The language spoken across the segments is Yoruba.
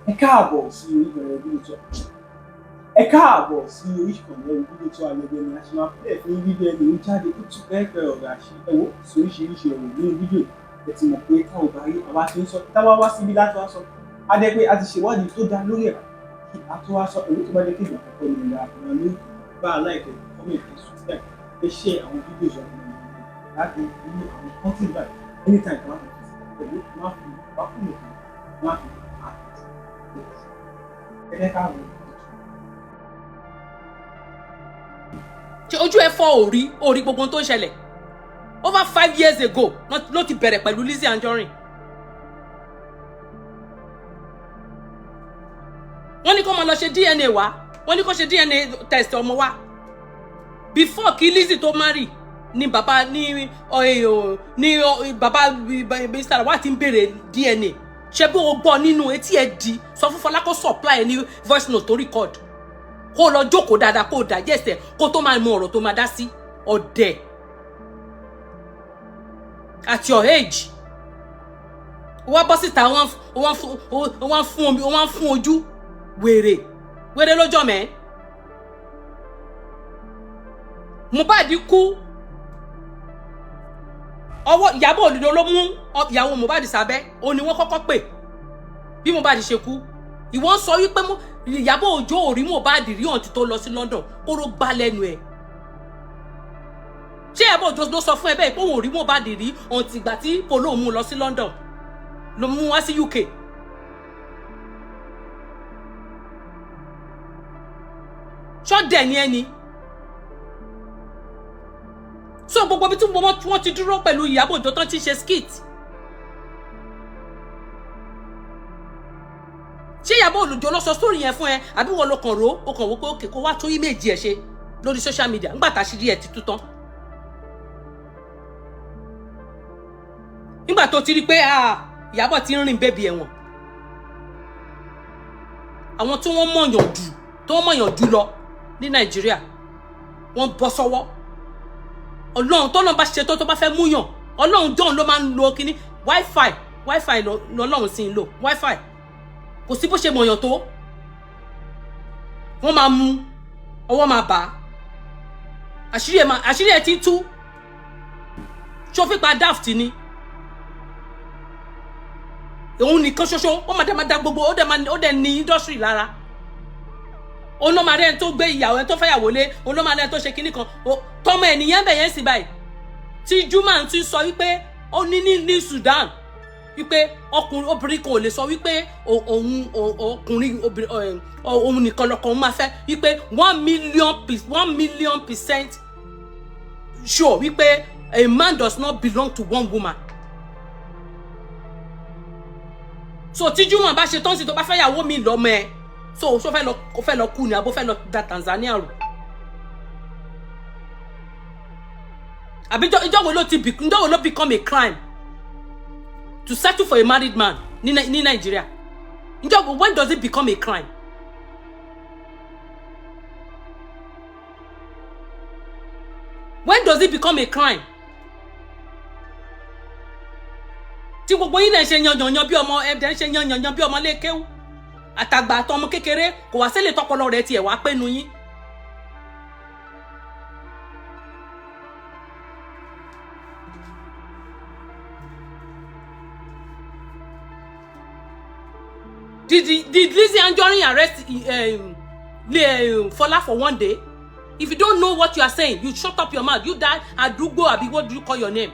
Ẹ káàbọ̀ sí oríkànnì fídíò tó ẹ káàbọ̀ sí oríkànnì fídíò tó alẹ́gbẹ́ ni a ṣe máa fẹ́ fún fídíò ẹni ó jáde ó tún pẹ́ẹ́pẹ́ ọ̀rọ̀ àṣìwò sóríṣiríṣi ọ̀rọ̀ nínú fídíò ẹ ti mọ̀ pé táwọn bá rí àwa ti ń sọ táwa wá síbi láti wá sọ á dẹ́ pé a ti ṣèwádìí tó dá lórí ẹ̀ kí a tó wá sọ èyí tó bá dé kéde àkọ́kọ́ ní ìlà àwọn ní bá aláìkẹ́ kọ́mẹ̀tì subscribe ẹ ṣe àwọn fídíò ṣọ̀rọ̀ láti ní àwọn content báyìí anytime tó wà ní pẹ̀lú máa fi wá fún mi máa fi ojú ẹ fọ́ orí gbogbo tó ń ṣẹlẹ̀ over 5 years ago ló ti bẹ̀rẹ̀ pẹ̀lú Lizzy Anjorin. wọ́n ní kó máa lọ ṣe DNA wá wọ́n ní kó ṣe DNA test ọmọ wa before kí Lizzy tó marry ni bàbá bàbá Mr. wa ti ń béèrè DNA ṣe bí o gbọ́ nínú etí ẹ di sọ fún Fọlá kó supply ní voice note tó record kó lọ jókòó dáadáa kó digest ẹ kó tó máa mọ ọ̀rọ̀ tó máa dá sí ọ̀dẹ̀ at your age wọ́n bọ́ síta wọ́n fún ojú wèrè lójọ́ mẹ́ Mohbad kú ọwọ́ Iyabo Olùdó ló mú ìyàwó Mohbad sábẹ́ ó ní wọ́n kọ́kọ́ pè bí Mohbad ṣe kú ìwọ́n sọ wípé Iyabo Òjó ò rí Mohbad rí ọ̀ntì tó lọ sí London kóró gbá lẹ́nu ẹ̀ ṣé Iyabo Òjó ló sọ fún ẹ bẹ́ẹ̀ pé òun ò rí Mohbad rí ọ̀ntì ìgbà tí polo mú lọ sí London ló mú wá sí UK ṣọ́dẹ̀ ni ẹni so gbogbo bí tí wọ́n ti dúró pẹ̀lú Iyabo Òjó tán ti ṣe skit ṣé Iyabo Òjó ló sọ story yẹn fún ẹ àbí wọ́n ló kàn rò ó kàn wò pé òkè kó wá tó image ẹ̀ ṣe lórí social media ńgbà tá ṣírí ẹ̀ ti tú tán nígbà tó ti rí pé Iyabo ti ń rìn bébì ẹ̀wọ̀n àwọn tí wọ́n mọ̀yàn jù lọ ní Nàìjíríà wọ́n bọ́ sọ́wọ́ Ọlọ́run tó lọ́n bá ṣe tó bá fẹ́ múyàn Ọlọ́run john ló máa ń lo kíní wifi lọ́lọ́run sì ń lò wifi kò sí bó ṣe mọ̀yàn tó wọ́n máa mú ọwọ́ máa bà á àṣírí ẹ̀ ti tú ṣọ́fípa daft ni òun nìkan ṣoṣo ó máa dá gbogbo ó dẹ̀ ní industry lára òun ló máa rẹ́ tó gbé ìyàwó ẹ̀ tó fẹ́yàwó lé òun ló máa rẹ́ tó ṣe kinní kan tọmọ ènìyàn bẹ̀ yẹn sì báyìí tí Juma ti sọ wípé ó ní Sudan wípé obìnrin kan ò lè sọ wípé òun nìkan lọkàn máa fẹ́ wípé 1,000,000% sure wípé a man does not belong to one woman. so tí Juma bá ṣe tán sí tó bá fẹ́yàwó mi lọ́mọ ẹ̀ so ó fẹ́ lọ kú ni àbó fẹ́ lọ da Tanzania rù àbí ìjọ́wọ́ ló become a crime to settle for a married man ní Nigeria ìjọ́wọ́ when does it become a crime when does it become a crime tí gbogbo yín náà ṣe yanyanyan bí ọmọ ẹ̀dẹ̀ ṣe yanyanyan bí ọmọ lékéwú àtàgbà àtọmọ kékeré kò wá sílẹ̀ tọpọlọ rẹ̀ tiẹ̀ wá pẹ́nu yín. Did Lizzy Anjorin arrest Fola for one day? If you don't know what you are saying, you shut up your mouth. You die Adugbo abi, what do you call your name?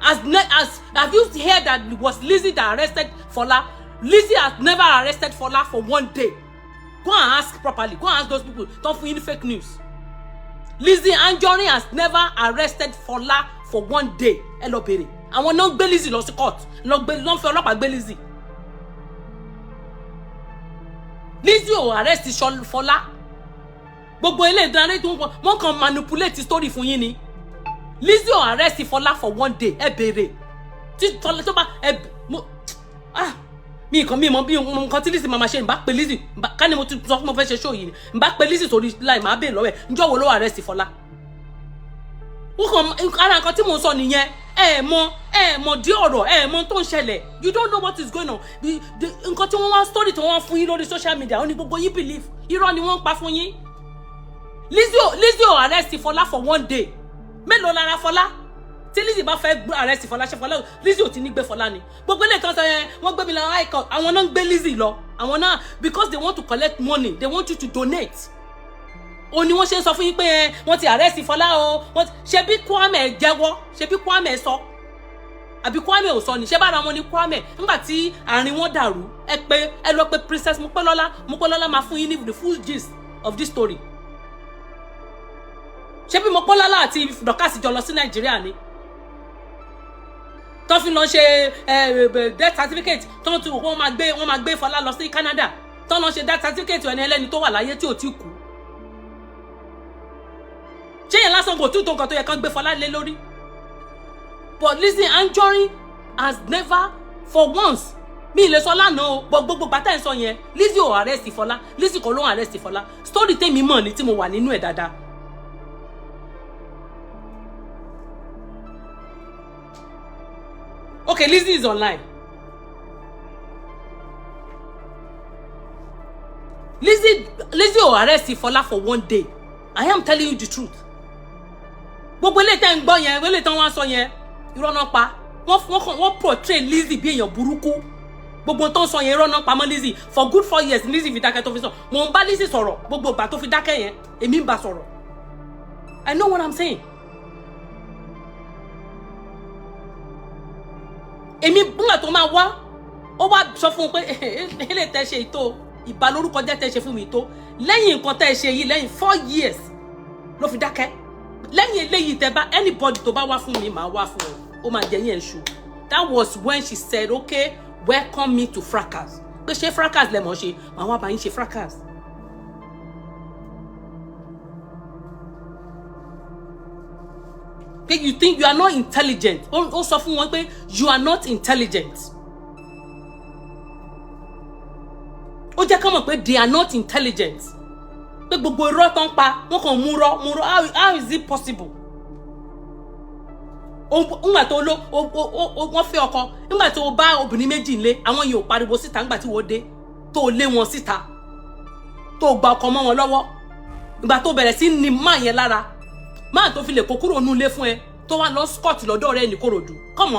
Have you heard that it was Lizzy that arrested Fola? Lizzy has never arrested Fola for one day. Go and ask properly. Go and ask those people. Don't find fake news. Lizzy Anjorin has never arrested Fola for one day. Hello, Perry. Àwọn náà gbé Lizzy lọ sí court. Lọ fi ọlọ́pàá gbé Lizzy. Lizzy ò arrest Fola. Gbogbo ilé ìdáná tó wọ́n kàn manipulate story fún yín ni. Lizzy ò arrest Fola for one day. Ẹ béèrè. Tí Fola tó bá mi mọ bí nǹkan tí Lizzy máa ṣe ń bá pe Lizzy ká ní mo ti sọ fún mo fẹ́ ṣe show yìí ń bá pe Lizzy sórí láì máa bèèrè lọ́wọ́ ẹ̀ ǹjọ́ wo ló arrest Fola. Ara nǹkan tí mo sọ nìyẹn mọ̀ dí ọ̀rọ̀ mọ̀ tó ń ṣẹlẹ̀. You don't know what is going on. Nǹkan tí wọ́n wá story tí wọ́n fún yín lórí social media ó ní gbogbo yín believe irọ́ ni wọ́n pa fún yín. Lizzy ò arrest Fọlá for one day. Mélòó lára Fọlá? Tí Lizzy bá fẹ́ arrest Fọlá ṣe Fọlá Lizzy ò ti ní gbé Fọlá ni. Gbogbo ilé kan sọ wọ́n gbé mi lọ high court. Àwọn náà ń gbé Lizzy lọ. Àwọn náà because they want to collect money. They want you to donate. Ó ní wọ́n ṣe ń sọ fún yín pé wọ́n ti arrest Fọlá o. Ṣé bí Kwame jẹ́wọ́? Ṣé bí Kwame sọ? Àbí Kwame ò sọ ni? Ṣé bára wọn ni Kwame? Nígbà tí àárín wọn dàrú, ẹ lọ pé Princess Mopelola máa fún yín ní the full gist of this story. Ṣé bí Mopelola àti Dorcas jọ lọ sí Nàìjíríà ni? Tó fi lọ ṣe death certificate tó tún wọ́n máa gbé Fọlá lọ sí Canada. Tó lọ ṣe death certificate ẹni ẹlẹ́ni tó wà láyé tí ò tí kú. Ṣé yẹn lásán kò tún tó nǹkan tó yẹ kán gbé Fọlá lé lórí? But listen, Anjorin has never for once mi lè sọ lánàá o gbogbo bàtà ń sọ yẹn Lizzy ò arrest Fọlá Lizzy kò ló ń arrest Fọlá story tèmi mọ̀ ni tí mo wà nínú ẹ̀ dáadáa. Okay, Lizzy is online. Lizzy ò arrest Fọlá for one day. I am telling you the truth. Gbogbo ilé tẹ́ ń gbọ́ yẹn ilé tán wá sọ yẹn irọ́ náà pa wọ́n portray Lizzy bí èèyàn burúkú. Gbogbo tó ń sọ yẹn irọ́ náà pa mọ́ Lizzy for good 4 years Lizzy fi dákẹ́ tó fi sọ mo ń bá Lizzy sọ̀rọ̀ gbogbo ìgbà tó fi dákẹ́ yẹn èmi ń bá sọ̀rọ̀. I know what I'm saying. Èmi nígbà tó máa wá ó wá sọ fún un pé ilé tẹ́ ṣe ìtò ìbá lórúkọ jẹ́ tẹ́ ṣe fún mi tó lẹ́yìn nǹkan tẹ́ ṣe yìí lẹ́yìn 4 years ló fi dákẹ́ lẹ́yìn eléyìí tẹ́ bá anybody tó bá wá fún mi máa wá fún ọ ó máa jẹ yẹn ṣu. That was when she said okay welcome me to fracas pé ṣé fracas lẹ mọ̀ ṣe màá wá bá yín ṣe fracas. Okay, you think you are not intelligent ó sọ fún wọn pé you are not intelligent. Ó jẹ́ ká mọ̀ pé they are not intelligent. Pé gbogbo irọ́ tán pa wọ́n kàn múrọ́ how is it possible? Nígbà tó wọ́n fẹ́ ọkọ nígbà tó bá obìnrin méjì lé àwọn yìí ò pariwo síta nígbà tí wọ́n dé tó lé wọn síta tó gba ọkọ mọ́ wọn lọ́wọ́ nígbà tó bẹ̀rẹ̀ sí ní máa yẹn lára máa tó fi lè kó kúrò nínú ilé fún ẹ tó wá lọ Scott lọ́dọ̀ rẹ̀ ní Kòròdú. Come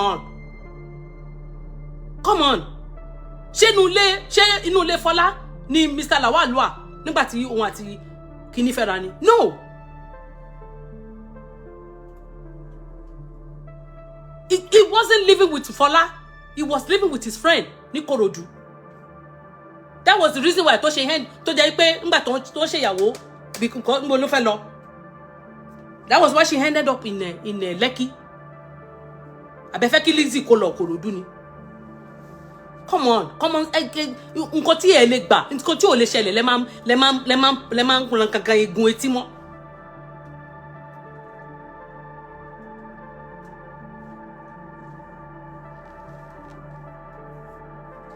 on ṣé inú ilé Fọlá ni Mr. Lawal wà nígbà tí òun àti Kíní fẹ́ra ni? No. He wasn't living with Fọlá. He was living with his friend ní Kòròdú. That was the reason why tó ṣe hen tó jẹ́ pé nígbà tó ṣe ìyàwó bí nǹkan mo ló fẹ́ lọ. That was why she ended up in Lekki. Abẹ́fẹ́ kí Lizzy kó lọ Kòròdú ni. Come on nǹkan tí ẹ lè gbà nǹkan tí ò lè ṣẹlẹ̀ lẹ máa ń ran kankan egun etí mọ́.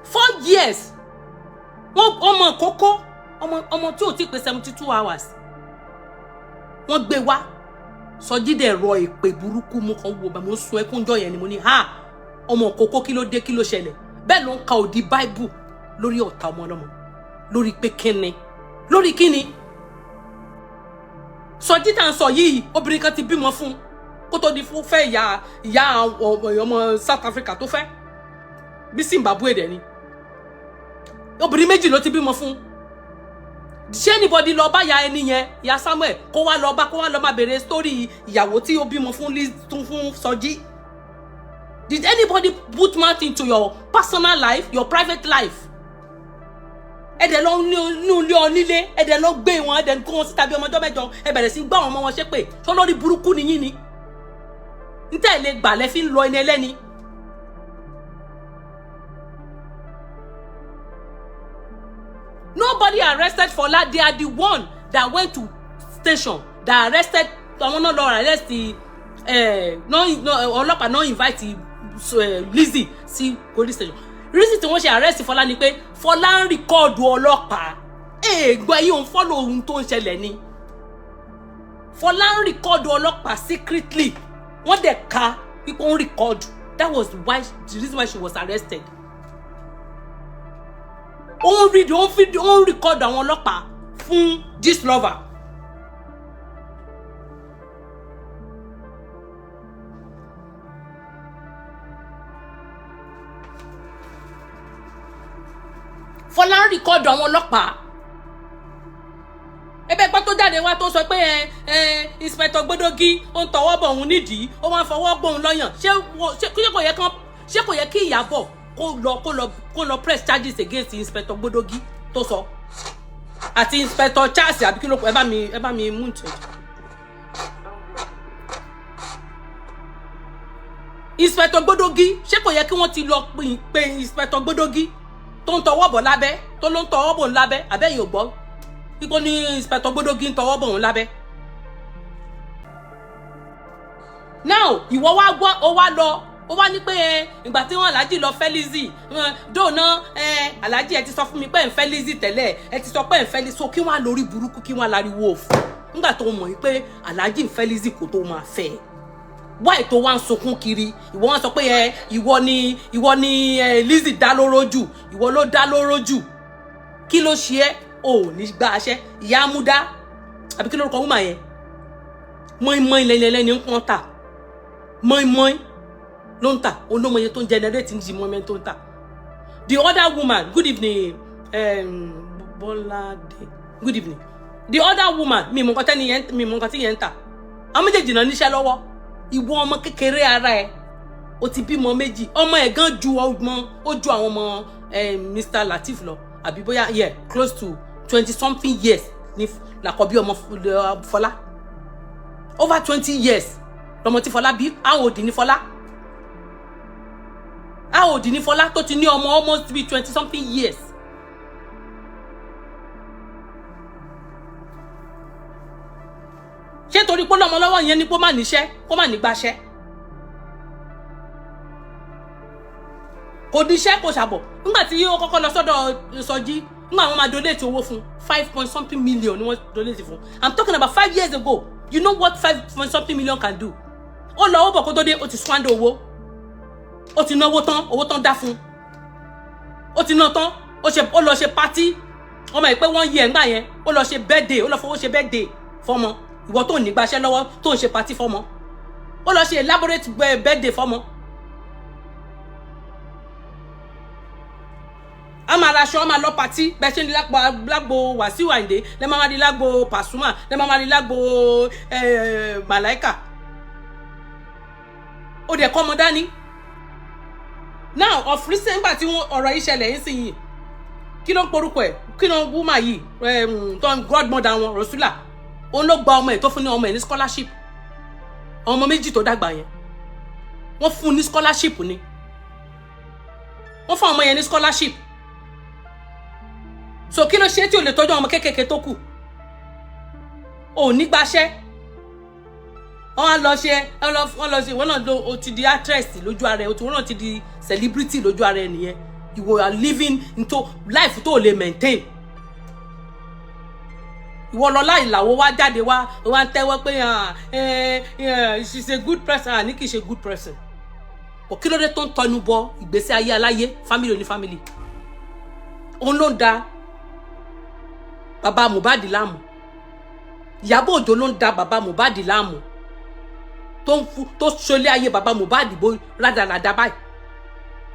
Four years ọmọ kókó ọmọ tí ò tí pé 72 hours wọ́n gbé wá Sọjí dẹ̀ rọ èpè burúkú mú kan wo bá mo sun ẹkúnjọ́ yẹn ni mo ní ọmọ kókó kí ló dé kí ló ṣẹlẹ̀ bẹ́ẹ̀ ló ń ka òdi Bible lórí ọ̀tá ọmọ ọlọ́mọ lórí pé kíni lórí kíni Sọjí tá ń sọ yìí obìnrin kan ti bímọ fún kó tó di fún fẹ́ ìyá ọmọ South Africa tó fẹ́ bí Zimbabwe dẹ̀ ni obìnrin méjì ló ti bímọ fún. Ṣé anybody lọ bá ya ẹni yẹn ya Samuel kó wá lọ máa bèrè story ìyàwó tí ó bímọ fún Sọjí? Did anybody put mouth into your personal life, your private life? Ẹ̀dẹ̀ lọ ní ilé onílé ẹ̀dẹ̀ lọ gbé wọn ẹ̀dẹ̀ kó wọn síta bí ọmọdé mẹ́jọ ẹ bẹ̀rẹ̀ sí gbá àwọn ọmọ wọn ṣépè ṣó lórí burúkú ni yín ni níta ilé gbà lẹ fi ń lọ ẹni ẹlẹ́ni. Nobody arrested Fọlá. They are the one that went to station that arrested. Àwọn náà lọ arrest ọlọ́pàá náà invite Lizzy sí police station. Reason tí wọ́n ṣe arrest Fọlá ni pé Fọlá ń rìkọ́ọ̀dù ọlọ́pàá. Gbọ́ yìí òun follow ohun tó ń ṣẹlẹ̀ ni. Fọlá ń rìkọ́ọ̀dù ọlọ́pàá secretly. Wọ́n dẹ̀ ka People record. That was why the reason why she was arrested. On record àwọn ọlọ́pàá fún this lover. Fọlá ń record àwọn ọlọ́pàá. Ebe gbọ́ tó jáde wá tó sọ pé Inspector Gbodogi ó ń tọwọ́ bọ̀ òun nídìí, ó máa ń fọwọ́ gbóhun lọ́yàn. Ṣé kò yẹ kí Iyabo kó lọ press charges against Inspector Gbodogi tó sọ? Àti Inspector Charles àbí kí ló ẹ bá mi mú ntẹ. Inspector Gbodogi, ṣé kò yẹ kí wọ́n ti lọ pe Inspector Gbodogi tó ń tọwọ́ bọ̀ lábẹ́, tó ló ń tọwọ́ bọ̀ lábẹ́, àbẹ́yìn ò gbọ́? Kíkó ní Inspector Gbodogi ń tọwọ́ bọ̀ òun lábẹ́. Now, ìwọ wá gbọ́, ó wá ní pé ìgbà tí wọ́n Alhaji lọ fẹ́ Lizzy, dóònà Alhaji ẹ ti sọ fún mi pé ń fẹ́ Lizzy tẹ́lẹ̀, ẹ ti sọ pé ń fẹ́ Lizzy, so kí wọ́n á lórí burúkú, kí wọ́n á láriwo òfò. Nígbà tó mọ̀ pé Alhaji ń fẹ́ Lizzy kó tó máa fẹ́. Why tó wá ń sunkún kiri? Ìwọ wọ́n sọ pé ìwọ ni Lizzy dá lóró jù, ìwọ ló dá lóró jù. Kí ló ṣe é? O ní gba àṣẹ. Ìyá Múdá àbí kí lórúkọ woman yẹn? Mọ́ínmọ́ín lẹ́ni ń pọ́n ta. Mọ́ínmọ́ín ló ń tà, olómọye tó ń generate ní mọ́ínmọ́ín tó ń tà. The other woman, good evening, Bọ́ládé, good evening. The other woman, mi mọ̀ nǹkan tí yẹn ń tà. Àwọn méjèèjì náà níṣẹ́ lọ́wọ́. Ìwọ ọmọ kékeré ara ẹ̀, o ti bímọ méjì. Ọmọ ẹ̀ gan ju àwọn ọmọ Mr. Latif lọ. Àbí bóyá close to 20-something years ní làkọ́bí ọmọ Fọlá. Over 20 years lọmọ tí Fọlá bí. How old ni Fọlá? How old ni Fọlá tó ti ní ọmọ almost be 20-something years? Ṣé torí pé lọ́mọ lọ́wọ́ yẹn ni kó má níṣẹ́, kó má nígbàṣẹ́? Kò níṣẹ́ kò ṣàbọ̀. Nígbà tí ó kọ́kọ́ lọ sọ́dọ̀ Sọjí, nígbà wọ́n máa donate owó fún 5-something million ni wọ́n donate fún. I'm talking about 5 years ago. You know what 5-something million can do? Ó lọ owó bọ̀ kó tó dé, ó ti squander owó. Ó ti ná owó tán dá fún. Ó ti ná tán, ó lọ ṣe party. Ọmọ ẹ̀ pé 1 year ńgbà yẹn, ó lọ ṣe birthday, ó lọ fowó ṣe birthday fọ́mọ. Ìwọ tó ní gbàṣẹ́ lọ́wọ́ tó ń ṣe party fọ́mọ. Ó lọ ṣe elaborate birthday fọ́mọ. A máa raṣọ, a máa lọ party, bẹ́ẹ̀ ṣe ní lágbo Wàsíù Àyìndé, lẹ́ máa rí lágbo Pasuma, lẹ́ máa rí lágbo Màláíkà. Ó dẹ̀ kọ́ ọmọ dání. Now, of recent nígbà tí ọ̀rọ̀ yìí ṣẹlẹ̀ yín sí yìí, kí ló ń porúkọ ẹ̀? Kí ló ń woman yìí? Tó ń godmother wọn, Rosula. Òun ló gba ọmọ ẹ̀ tó fún ní ọmọ ẹ̀ ní scholarship. Ọmọ méjì tó dàgbà yẹn. Wọ́n fún ní scholarship ni. Wọ́n fún ọmọ yẹn ní scholarship. So kí ló ṣe tí o lè tọ́jú ọmọ kékèké tó kù? O ní gbàṣẹ́. Wọ́n náà o ti di actress lójú ara ẹ̀, wọ́n náà ti di celebrity lójú ara ẹ̀ nìyẹn. You are living into life tó lè maintain. Ìwọ lọ láì làwọ wá jáde wá ń tẹ́wọ́ pé she's a good person, àní kì í ṣe good person. Kò kí ló dé tó ń tọnu bọ ìgbésí ayé aláyé, family oní family. Òun ló ń da bàbá Mohbad láàmú. Iyabo Ojo ló ń da bàbá Mohbad láàmú. Tó ṣọlé ayé bàbá Mohbad bó rádaràda báyìí.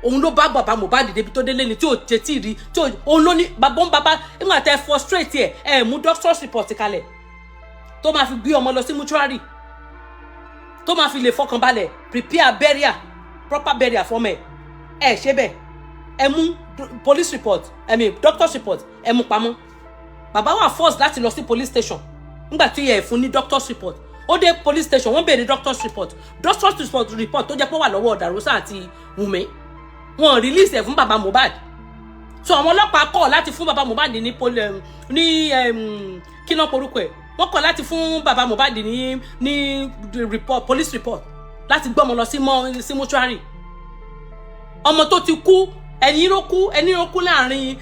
Òun ló bá bàbá Mohbad débi tó délé ni tí ò tẹ́tí rí, tí òun ló ní bàbá nígbà tẹ́ frustrate ẹ̀ mú doctor's report kalẹ̀ tó máa fi gbé ọmọ lọ sí mortuary, tó máa fi lè fọkàn balẹ̀ prepare burial, proper burial fọ́mọ ẹ̀ ṣe bẹ́ẹ̀ ẹ mú police report, doctor's report ẹ mú pamọ́. Bàbá wà forced láti lọ sí police station nígbà tí ẹ fún ní doctor's report. Ó dé police station, wọ́n béèrè doctor's report tó jẹ́ pé wà lọ́wọ́ Darosa àti Wùmí. Wọ́n release ẹ̀ fún bàbá Mohbad. So àwọn ọlọ́pàá kọ̀ láti fún bàbá Mohbad ní kí náà porúkọ ẹ̀. Wọ́n kọ̀ láti fún bàbá Mohbad ní report, police report láti gbé ọmọ lọ sí mortuary. Ọmọ tó ti kú, ẹni ló kú láàrin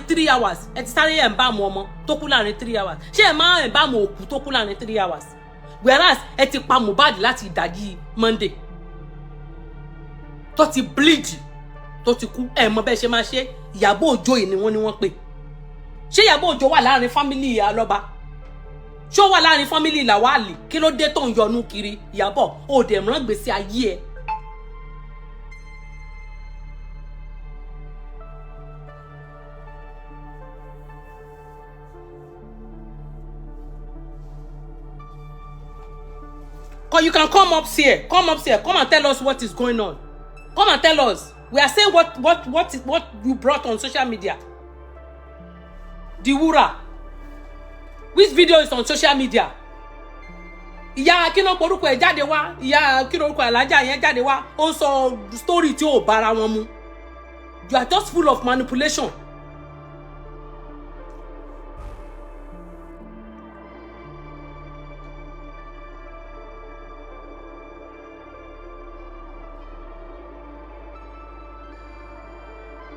3 hours. Ẹ ti sáré ẹ̀ ń bá mu ọmọ tó kú láàrin 3 hours. Ṣé ẹ máa ẹ̀ bá mu òkú tó kú láàrin 3 hours? Whereas ẹ ti pa Mohbad láti ìdajì Monday. tó ti bleed tó ti kú ẹ mọ̀ bẹ́ẹ̀ ṣe máa ṣe Iyabo Ojo yìí ni wọ́n pè ṣé Iyabo Ojo wà láàrin family Aloba ṣé ó wà láàrin family Lawali kí ló dé tó ń yọnu kiri Iyabo ó dẹ̀ mọ́ gbèsè ayé ẹ. You can come upstairs. Come upstairs. Come and tell us what is going on. Come and tell us. We are saying what you brought on social media. The Wura. Which video is on social media? Ìyá kí ló porúkọ ẹ̀ jáde wá. Ìyá kí ló porúkọ Alájà yẹn jáde wá. Ó sọ story tí ó bára wọn mu. You are just full of manipulation.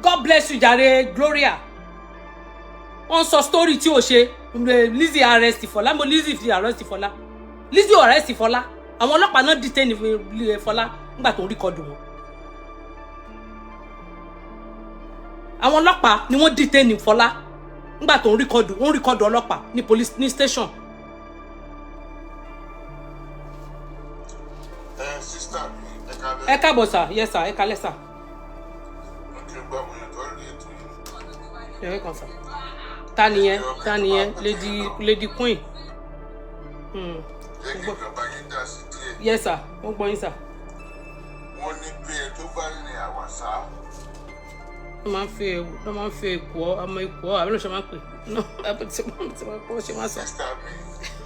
God bless you, jare Gloria. On so story tí ó ṣe, Lizzy arrest Fola. Mo Lizzy fi arrest Fola. Lizzy arrest Fola. Àwọn ọlọ́pàá náà detain Fola nígbà tó record wọn. Àwọn ọlọ́pàá ni wọ́n detain Fola nígbà tó record ọlọ́pàá ní police ní station. Sister, ẹ káàbọ̀ sir. Yes sir, ẹ kálẹ́ sir. You're welcome, sir. Taniye, Lady Queen. Yes, sir. Wọ́n gbọ́ yín, sir. Wọ́n ní pé tó bá ní àwàsá. Wọ́n máa ń fi èkó, ọmọ èkó, àbí ló ṣe máa ń pè. No, àbí tí wọ́n ṣe máa sọ. Sister mi,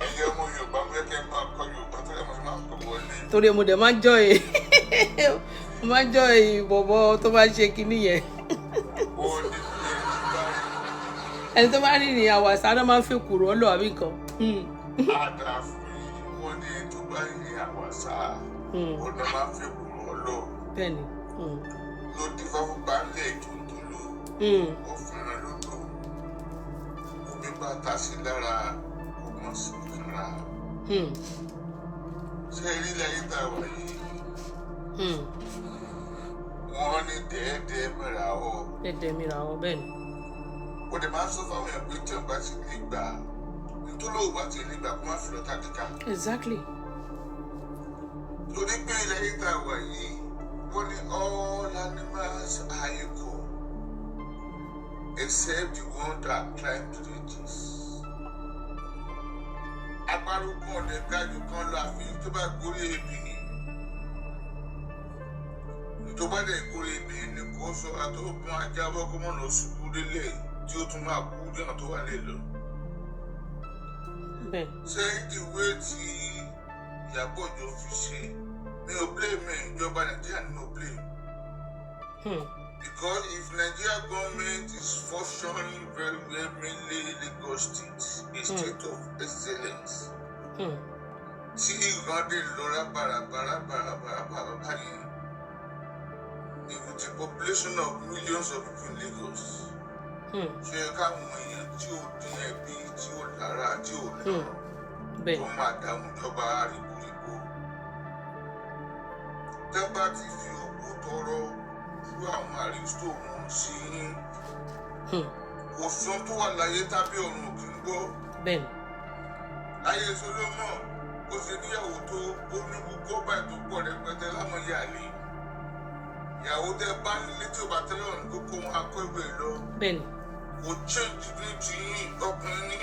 ẹ̀yẹ́ ọmọ Yorùbá mo yẹ kẹ́ ẹ máa kọ́ Yorùbá tó yẹ mo ṣe máa kọ́ wọlé. Torí mo dẹ̀ máa ń jọ bọ̀bọ̀ tó bá ṣe kinní yẹn. Wọ́n ní ẹni tó bá rí ní àwàsá náà máa ń fi kùrọ̀ ọ́ lọ àbí nǹkan. àdàfún wọ́n ní tó bá ní àwàsá wọ́n náà máa ń fi kùrọ̀ ọ́ lọ. Bẹ́ẹ̀ni. Ló dífá fún baálé tó ń tolú. Òfin lódò. Omi bá ta sí lára kò mọ̀ sí kára. Ṣé rí lẹ́yìn tá a wà yìí? Wọ́n ní dẹ́ẹ̀dẹ́ mìíràn ọ̀. Dẹ́ẹ̀dẹ́ mìíràn ọ̀ bẹ́ẹ̀ ni. Wọ́n dẹ̀ máa ń sọ fáwọn èèyàn pé tí ọba ti lè gbà nítorí òwò àti ilé gbà kó má fi lọ tàdíkà. Exactly. Lórí pé ilẹ̀ yìí tá a wà yìí, wọ́n ní all animals are equal except the one that climb to the trees. Apárúkún ọ̀dẹ̀ gájú kan lọ àfi tó bá gorí ebè. Tó bá dẹ̀ gorí ebè ni kò sọ àtọ́kùn ajábọ́ kó mọ̀ lọ ṣubú délé tí ó tún máa kú díẹ̀ tó wà lè lọ. Ṣé ìwé tí Iyabo Ojo fi ṣe mi ò blame ìjọba Nàìjíríà ni mo blame. Because if Nigeria government is functioning very well, mainly Lagos State, a state of excellence. Tí ìgbọ́ndé lọ́ra bàràbàrà báyìí, with the population of millions of people in Lagos. Ṣé káwọn èèyàn tí ò dín ẹbí tí ò lára tí ò lọ tó máa dáhùn ìjọba àríwóríwó. Tẹ́gbà ti fi owó tọrọ fún àwọn àrísítò wọn sí kò sọ tó wà láyé tábí ọ̀run òkè ń gbọ́. Láyé Solomon ó ṣe níyàwó tó onígbùkọ́ báyìí tó pọ̀ rẹpẹtẹ lámọ̀yé àlè. Ìyàwó tẹ bá nílé tí ò bá tẹ́lẹ̀ ọ̀nà tó kó wọn akọ́ ìwé lọ. Kò change ní ti ọkùnrin ní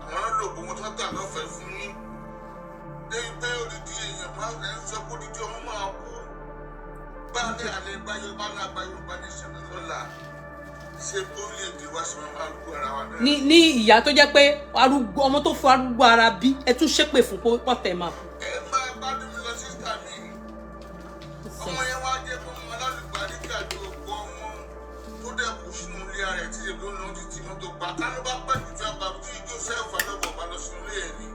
àwọn ọlọ́gbọ̀n wọn tó tà lọ́fẹ̀ẹ́ fún yín. Débi pé odidi èèyàn máa ń sọ pé odidi ọmọ máa kú. Bá a ní àlẹ́ ìgbáyọ̀ bá ní àgbáyọ̀ bá ní ìṣẹ̀lẹ̀ lọ́la. Ṣé orílẹ̀-èdè wa ṣe máa arúgbó ara wa náà? Ní ìyá tó jẹ́ pé ọmọ tó fún arúgbó ara bí ẹ tún ṣépè fún pọ́tẹ̀ máa. Ẹ máa gbádùn mi lọ sí sísá mi. Ọmọ yẹn wá jẹ́ fún ọmọ alálùbárí kí àjọ ògbó ọmọ tó dẹ̀ kú sínú ilé ara ẹ̀ tí èlò náà ti tì mọ́tò pa. Ká ló bá pẹ̀lú ìjọba tí Joseph Adébọ̀ bá lọ sínú ilé ẹ̀ ni.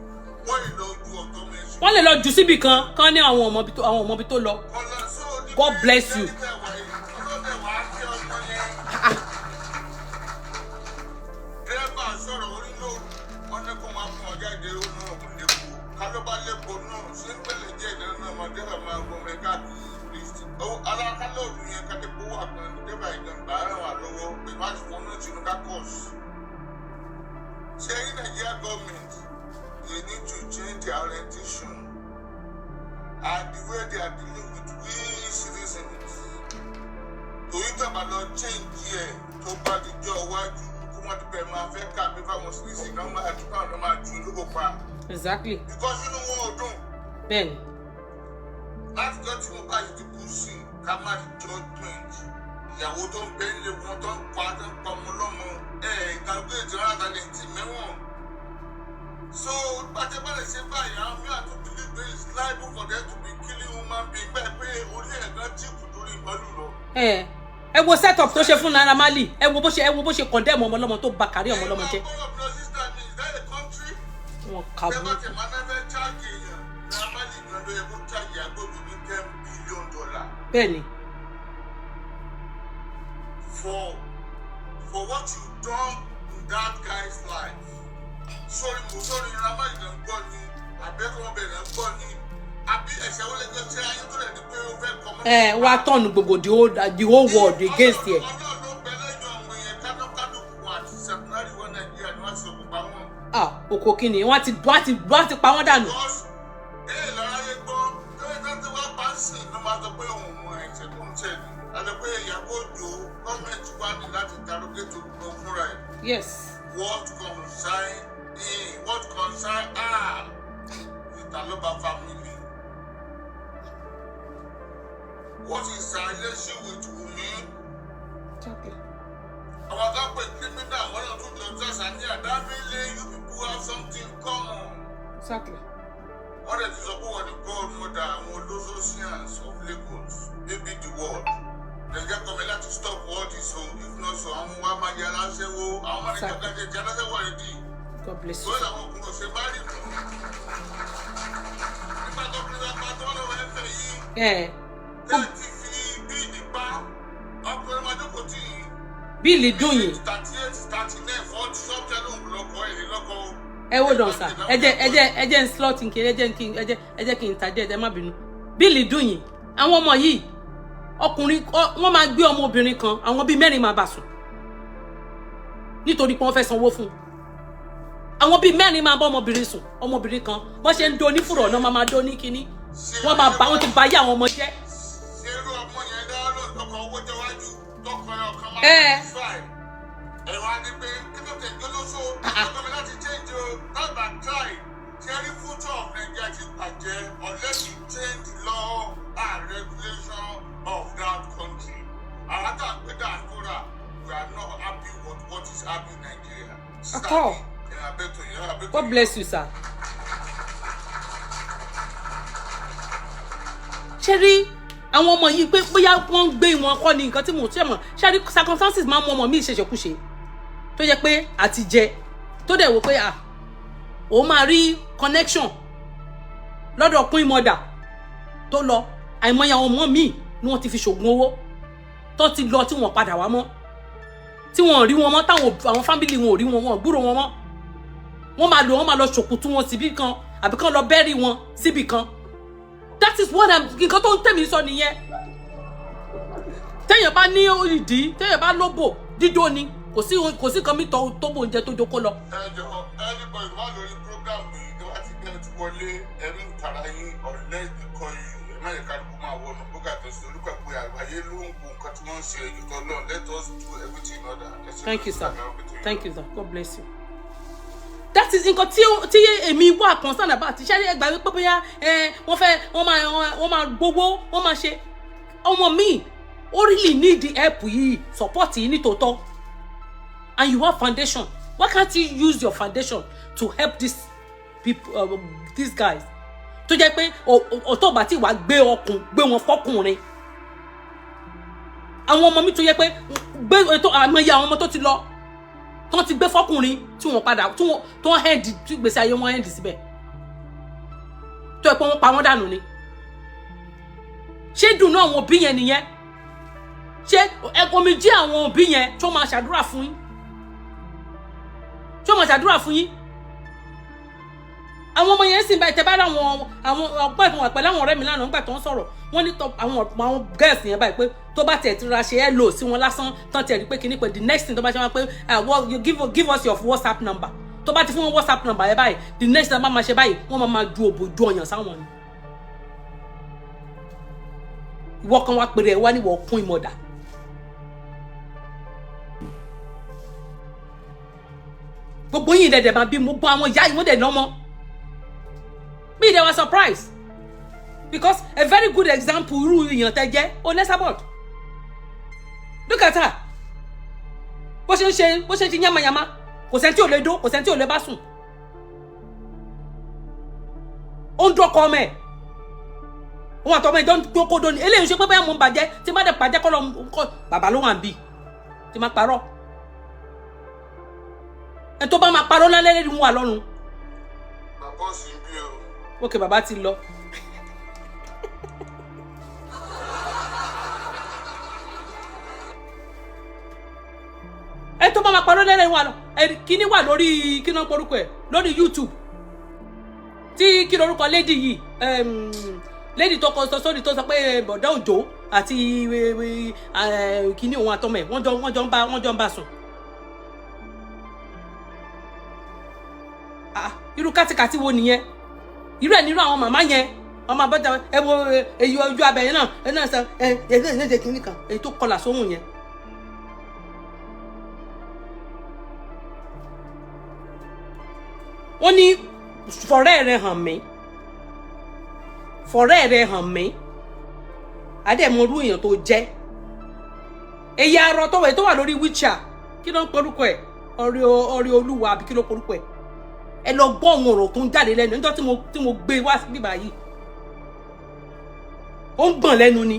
Wọ́n lè lọ ju ọ̀tọ̀ mẹ́sùn. Wọ́n lè lọ jù síbì kan ní àwọn ọmọbi tó lọ. God bless you. Dẹ́rẹ́bà sọ̀rọ̀ onílò wọn ní kó máa fún ọjà ìdè òun náà kò lè kú. Ká ló bá lẹ́kọ̀ọ́ náà ṣé ń pẹ̀lẹ́ jẹ́ ìdáná náà máa dẹ́rẹ́ máa gbọ́ mẹ́ká kiri. list. Oh, alákálẹ̀ òru yẹn ká lè gbówó àgbọn nígbà ìjọba ẹ̀rọ wà lọ́wọ́ pé má ti fọ́nà sínú kákọ́ọ̀sì. Ṣé ní Nigeria government, they need to change their orientation and the way they are dealing with we citizens. Torí tàbá lọ change yẹ tó bá di jọ wájú kó wọ́n ti bẹ̀rẹ̀ máa fẹ́ ká bí fáwọn citizens náà máa tún káwọn náà máa ju olóko pa. Exactly. Because inú wọn ò dùn. Bẹ́ẹ̀ni. Láti jọ́ tí mo bá yìí ti kú sí ká má di judgment. Ìyàwó tó ń bẹ nílé wọn tó ń pa ọmọ lọ́mọ ìgbàgbé ìjọba àtàlẹ̀ ìtì mẹ́wọ̀n. So pàtẹ́bàlẹ̀ ṣe báyìí àwọn mìíràn tó believe pé it's liable for them to be killing human being bẹ́ẹ̀ pé orí ẹ̀gbọ́n jíìpù lórí ìbálù lọ. Ẹ wo setup tó ṣe fún Naira Marley, ẹ wo bó ṣe condemn ọmọ ọlọ́mọ tó bà kárí ọmọ ọlọ́mọ jẹ́. Wọ́n kà bú. Bẹ́ẹ̀ bá tẹ̀ máa fẹ́ charge èèyàn Naira Marley gan ló yẹ kó charge Iyabo ní $10 billion. Bẹ́ẹ̀ni. For what you done in that guy's life. Sorry, Naira Marley gan gbọ́ ni, àbẹ́kọ̀ bẹ̀rẹ̀ ń gbọ́ ni, àbí ẹ̀ṣẹ̀ wọlé gbé ṣe ayé tó lẹ̀ ní pé ó fẹ́ kọ́ mọ́. Wá tọ́nu gbogbo the whole world against ẹ. Oko kini wọ́n ti pa wọ́n dànù. Yes. What concern Italoba family? What is our relationship with women? Exactly. Our government criminal, one or two doctors, and that really you people have something common. Exactly. What is the godmother and all those oceans of Lagos, maybe the world? They just come to stop all this, so if not so, I'm God bless you. Bíìlì dùn yìí. Hold on sir. Ẹ jẹ́ slot nkiri, ẹ jẹ́ kí n tajẹ́, ẹ má bínú. Bíìlì dùn yìí. Àwọn ọmọ yìí ọkùnrin wọ́n máa gbé ọmọbìnrin kan, àwọn bíi 4 máa bá sùn. Nítorí pé wọ́n fẹ́ sanwó fún. Àwọn bíi 4 máa bá ọmọbìnrin sùn, ọmọbìnrin kan. Wọ́n ṣe ń do ní fùrọ̀ náà máa do ní kíní. Wọ́n máa bá wọn ti bá yé àwọn ọmọ jẹ́. Unless you change the law and regulation of that country. We are not happy with what is happening in Nigeria. At all. God bless you, sir. Sherry, àwọn ọmọ yìí pé bóyá wọ́n gbé wọn kọ́ ni nǹkan tí mo ṣe mọ̀. Sherry, circumstances máa mú ọmọ mi ṣẹ̀ṣẹ̀kúṣe. Tó jẹ́ pé àti jẹ tó dẹ̀ wò pé ó máa rí connection lọ́dọ̀ Queen Mother tó lọ àìmọye àwọn ọmọ míì ni wọ́n ti fi ṣògùn owó tó ti lọ tí wọ́n padà wá mọ́ tí wọ́n rí wọn mọ́ táwọn àwọn family wọn ò rí wọn gbúrò wọn mọ́ wọ́n máa lọ ṣòkùtù wọn síbì kan àbí kan lọ bẹ́rì wọn síbì kan. That is what nǹkan tó ń tẹ̀mí sọ nìyẹn. Téèyàn bá ní ìdí téèyàn bá lóbò dídó ni kò sí kan mi tó bò oúnjẹ tó jókòó lọ. Anybody wà lórí program yìí tó bá ti bẹ̀rẹ̀ tí wọlé ẹ̀mí ìtara yín unless they call you America ló máa wọnú program tó ṣe olùkọ́ pé àgbáyé ló ń bu nǹkan tí wọ́n ń ṣe èyí tó lọ let us do everything in order. Thank you sir. Thank you sir. God bless you. That is nǹkan tí èmi wà concern about ti ṣẹ́rí ẹgbàá wípé bóyá wọ́n máa gbowó wọ́n máa ṣe ọmọ mi ó really need the help yìí support yìí ní tòótọ́ and you have foundation. Why can't you use your foundation to help these people, these guys? Tó jẹ́ pé ọ̀tọ̀ bá ti wá gbé wọn fọ́kùnrin. Àwọn ọmọ mi tó jẹ́ pé àmọye àwọn ọmọ tó ti lọ tó ti gbé fọ́kùnrin tí wọ́n padà tó hand tí gbèsè ayé wọn hand síbẹ̀. Tó jẹ́ pé wọ́n pa wọ́n dànù ni. Ṣé dùnú àwọn òbí yẹn nìyẹn? Ṣé omi jí àwọn òbí yẹn tó máa ṣàdúrà fún yín? Tí wọ́n máa ṣàdúrà fún yín? àwọn ọmọ yẹn sì bá tẹ́ bá ra àwọn ọgbà tó wà pẹ̀lú àwọn ọ̀rẹ́ mi lánàá nígbà tó ń sọ̀rọ̀ wọ́n ní àwọn girls yẹn báyìí pé tó bá tẹ̀ tí ra ṣe hello sí wọn lásán tán tẹ̀ rí pé kíní pé the next thing tó bá ṣe wọn pé you give us your WhatsApp number tó bá ti fún wọn WhatsApp number yẹn báyìí the next time máa ṣe báyìí wọ́n máa ju òbòjú ọyàn sáwọn ni. ìwọ kan wá pèrè ẹ wá níwọ̀ kún ìmọ̀dà. gbogbo yìí dẹ̀dẹ̀ máa bí mo bọ́ àwọn ìyá ìwọ́n dẹ̀ lọ́mọ. Me, they were surprised because a very good example irú èèyàn tẹ́ jẹ́ Onesabod. Look at her. Bó ṣe ń yamayama kò sẹ́ni tí ò lè dó kò sẹ́ni tí ò lè bá sùn. Ó ń dọ́kọ ọmọ ẹ̀. Òun àtọmọ ẹ̀ jọ ń dókó dóni eléyìí ṣe pé bẹ́ẹ̀ mo ń bàjẹ́ tí má dẹ̀ bàjẹ́ kọ́ lọ bàbá ló wà ń bì tí má parọ́. Ẹ tó bá máa parọ́ lálẹ́ lẹ́nu wà lọ́run. Bàbá sì ń bí o. Okay, bàbá ti lọ. Ẹ tó bá máa parọ́ lẹ́rẹ̀ wà lọ. Kíní wà lórí kíná porúkọ ẹ̀ lórí YouTube. Tí kí lorúkọ lady yìí lady tó kọ sórí tó sọ pé bọ̀dá Òjó àti kíní òun àtọmọ ẹ̀ wọ́n jọ ń bá sùn. Irú kátìkàtì wo nìyẹn? Irú ẹ̀ nírú àwọn màmá yẹn ọmọ abọ́jà ẹ wo èyí ojú abẹ yẹn náà ẹ náà sọ ẹ kìíní kan èyí tó kọlà sóhun yẹn. Wọ́n ní fọ̀rẹ́ rẹ̀ hàn mí àdèmọ̀rú èèyàn tó jẹ́ èyí arọ tó wà lórí wheelchair kí ló ń porúkọ ẹ̀ ọ̀rẹ́ olúwa àbí kí ló porúkọ ẹ̀ ẹ lọ gbọ́ àwọn ọ̀rọ̀ tó ń jáde lẹ́nu níjọ́ tí mo gbé wá sí bíbá yìí ó ń gbọ̀n lẹ́nu ni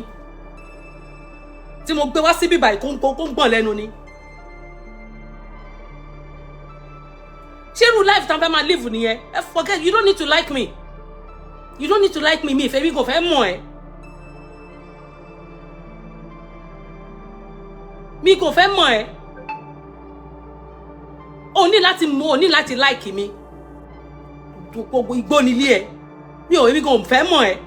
tí mo gbé wá sí bíbá yìí kó ń gbọ̀n lẹ́nu ni. ṣé irú life tán fẹ́ máa live nìyẹn ẹ forget you don't need to like me mi ìfẹ́ mi kò fẹ́ mọ̀ ẹ́ mi kò fẹ́ mọ̀ ẹ́ o ní láti like mi gbogbo igbó nílé ẹ mi ò èmi kò fẹ́ mọ̀ ẹ́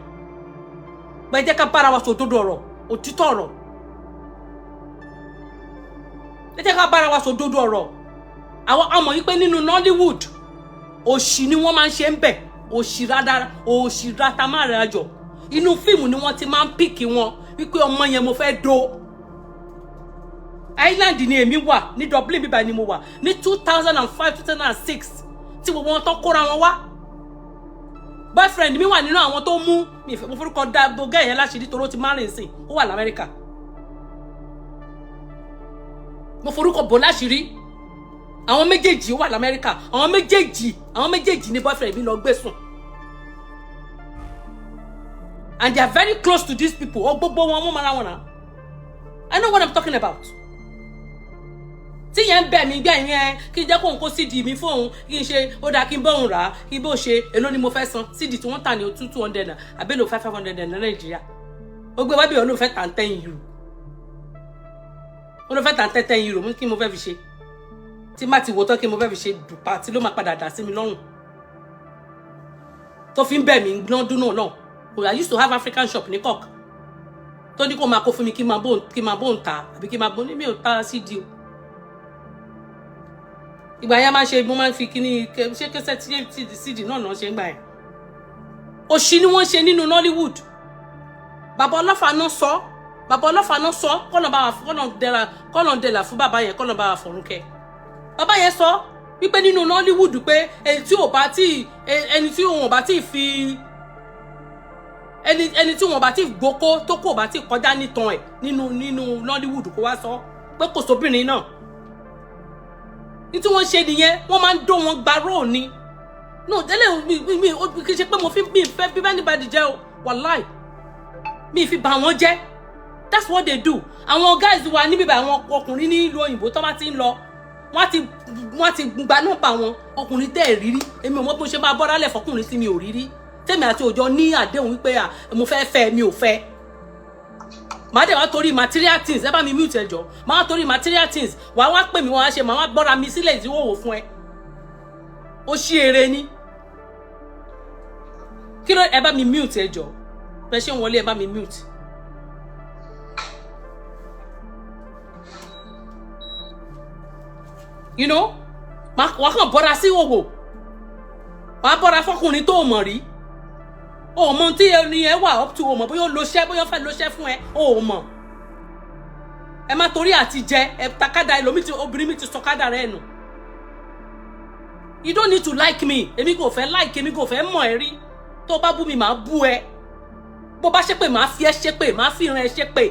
bẹ́ẹ̀ jẹ́ ká bára wa sòdodo ọ̀rọ̀ òtítọ́ ọ̀rọ̀ ẹ jẹ́ ká bára wa sòdodo ọ̀rọ̀ àwọn ọmọ yìí pé nínú Nollywood òṣì ni wọ́n máa ń ṣe ń bẹ̀ òṣì rátamáàrájọ inú fíìmù ni wọ́n ti máa ń pìkì wọn wípé ọmọ yẹn mo fẹ́ do Island ni èmi wà ní Dublin bíbá ni mo wà ní 2005-2006 tí gbogbo wọn tó kóra wọn wá boyfriend mi wà nínú àwọn tó mú mo forúkọ dá gbogbo ẹ̀yẹn láṣìírí toró ti márùn sí ó wà l'Amẹ́ríkà mo forúkọ bò láṣìírí àwọn méjèèjì ó wà l'Amẹ́ríkà àwọn méjèèjì ní boyfriend mi lọ gbé sùn and they are very close to these people ó gbogbo wọn mú mara wọn náà I know what I'm talking about. Tí yẹn bẹ̀ mí gbẹ̀ yẹn kí jẹ́ kó n kó CD mi fóun kí n ṣe ó dáa kí n bọ́ òun rà á kí bó ṣe èló ni mo fẹ́ san CD tí wọ́n tà ní 200 naira àbẹ́lò 500 naira ní Nàìjíríà ó gbé wábì ọ̀nà òfẹ́ tà ń 10 euro ó ló fẹ́ tà ń 10 euro mú kí mo fẹ́ fi ṣe tí má ti wò tán kí mo fẹ́ fi ṣe dùpà tí ló máa padà dà sí mi lọ́rùn tó fi ń bẹ̀ mí lọ́dún náà náà I used to have African shop ní Cork tó ní kó máa kó fún mi kí máa bó ń ta àbí kí máa bó ní mi ò ta CD o ìgbà yẹn máa ṣe mo máa ń fi kíní ṣé kẹsẹ̀ tí CD náà ṣe ń gbà yẹn òṣì ni wọ́n ṣe nínú Nollywood bàbá ọlọ́fà náà sọ kọ́nà dẹ̀là fún bàbá yẹn kọ́nà bá wà fọ̀rún kẹ́ bàbá yẹn sọ wípé nínú Nollywood pé ẹni tí wọn bá ti gboko tó kò bá ti kọjá nítan ẹ̀ nínú Nollywood kó wá sọ pé kò sóbìnrin náà ní tí wọ́n ṣe nìyẹn wọ́n máa ń dó wọn gba róò ni no tẹ́lẹ̀ mi kì í ṣe pé mo fi mi fẹ́ bí anybody jẹ́ o wàláì mi fi bà wọ́n jẹ́ that's what they do àwọn guys wa níbi àwọn ọkùnrin ní ìlú òyìnbó tó bá ti ń lọ wọ́n ti gba nọ́mbà wọn ọkùnrin tẹ́ ẹ̀ rírí èmi ò mọ̀ bó ṣe máa bọ́ra lẹ̀ fọkùnrin sí mi ò rírí tèmi àti òjò ní àdéhùn wípé mo fẹ́ fẹ́ mi ò fẹ́ màá dẹ̀ wá torí material things ẹ bá mi mute ẹjọ́ màá torí material things wàá wá pè mí wọ́n á ṣe màá wá gbọ́ra mi sílẹ̀ ìdíwòwò fún ẹ ó ṣí eré ní kí ló ẹ bá mi mute ẹ jọ̀ọ́ bẹ́ẹ̀ ṣe ń wọlé ẹ bá mi mute. You know, wà kàn bọ́ra sí òwò wà bọ́ra fọkùnrin tó mọ̀ rí o mọ tí ẹni ẹ wà up to o mọ̀ bóyá ó lo ṣẹ́ bóyá ó fẹ́ lo ṣẹ́ fún ẹ o mọ̀ ẹ má torí àti jẹ ẹ takádà ẹlòmíì tí obìnrin mi ti sọkádà rẹ nù. You don't need to like me èmi kò fẹ́ like èmi kò fẹ́ mọ̀ ẹ rí tó bá bú mi màá bú ẹ bó bá ṣépè màá fi ẹ ṣépè màá fi ìran ẹ ṣépè.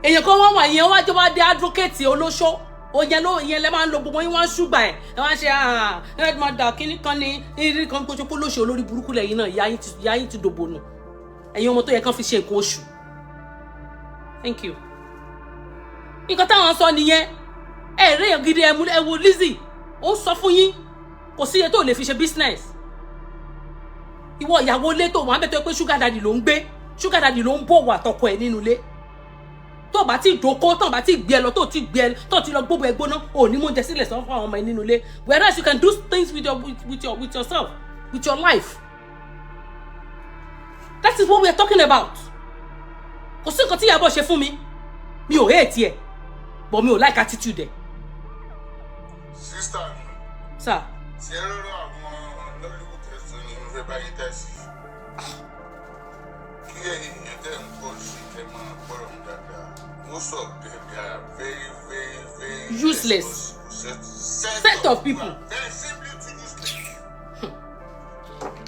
Èyàn kan wọ́n wà yẹn wá jọ wá dé advocate olóṣó ìyẹn lẹ́ máa ń lo gbogbo yín wá ń ṣùgbà ẹ̀ wá ṣe headmaster kínní kan ní irí kan kójú pé lóṣù olórí burúkú lẹ́yìn náà ìyá yín ti dòbò nù ẹ̀yin ọmọ tó yẹ kán fi ṣe nǹkan oṣù. Thank you. Nǹkan táwọn sọ nìyẹn ẹ̀rẹ́ èèyàn gidi ẹ wo Lizzy ó sọ fún yín kò sí iye tó lè fi ṣe business. Ìwọ ìyàwó ilé tó wọ́n á bẹ̀ tó pé sugar daddy ló ń gbé sugar daddy ló ń bọ̀ wà tọkọ ẹ̀ nínú ilé. Tó bá ti dóko tó bá ti gbé ẹ lọ tó ti gbé ẹ tó ti lọ gbogbo ẹgbóná ò ní mú oúnjẹ sílẹ̀ sọ fún àwọn ọmọ ẹ nínú ilé whereas you can do things with yourself with your life. That is what we are talking about. Kò sí nǹkan tí Iyabo ṣe fún mi ò hate ẹ but mi ò like attitude ẹ. Sister sir ṣe rọrọ àwọn Nollywood tẹsán ní mo fẹ́ bá yín tẹsí kí ẹ̀yin yẹn tẹ ń pọ̀ sí kẹ máa gbọ́rọ̀ mi dáadáa. Most of them, they are very useless set of people. Very simply to useless.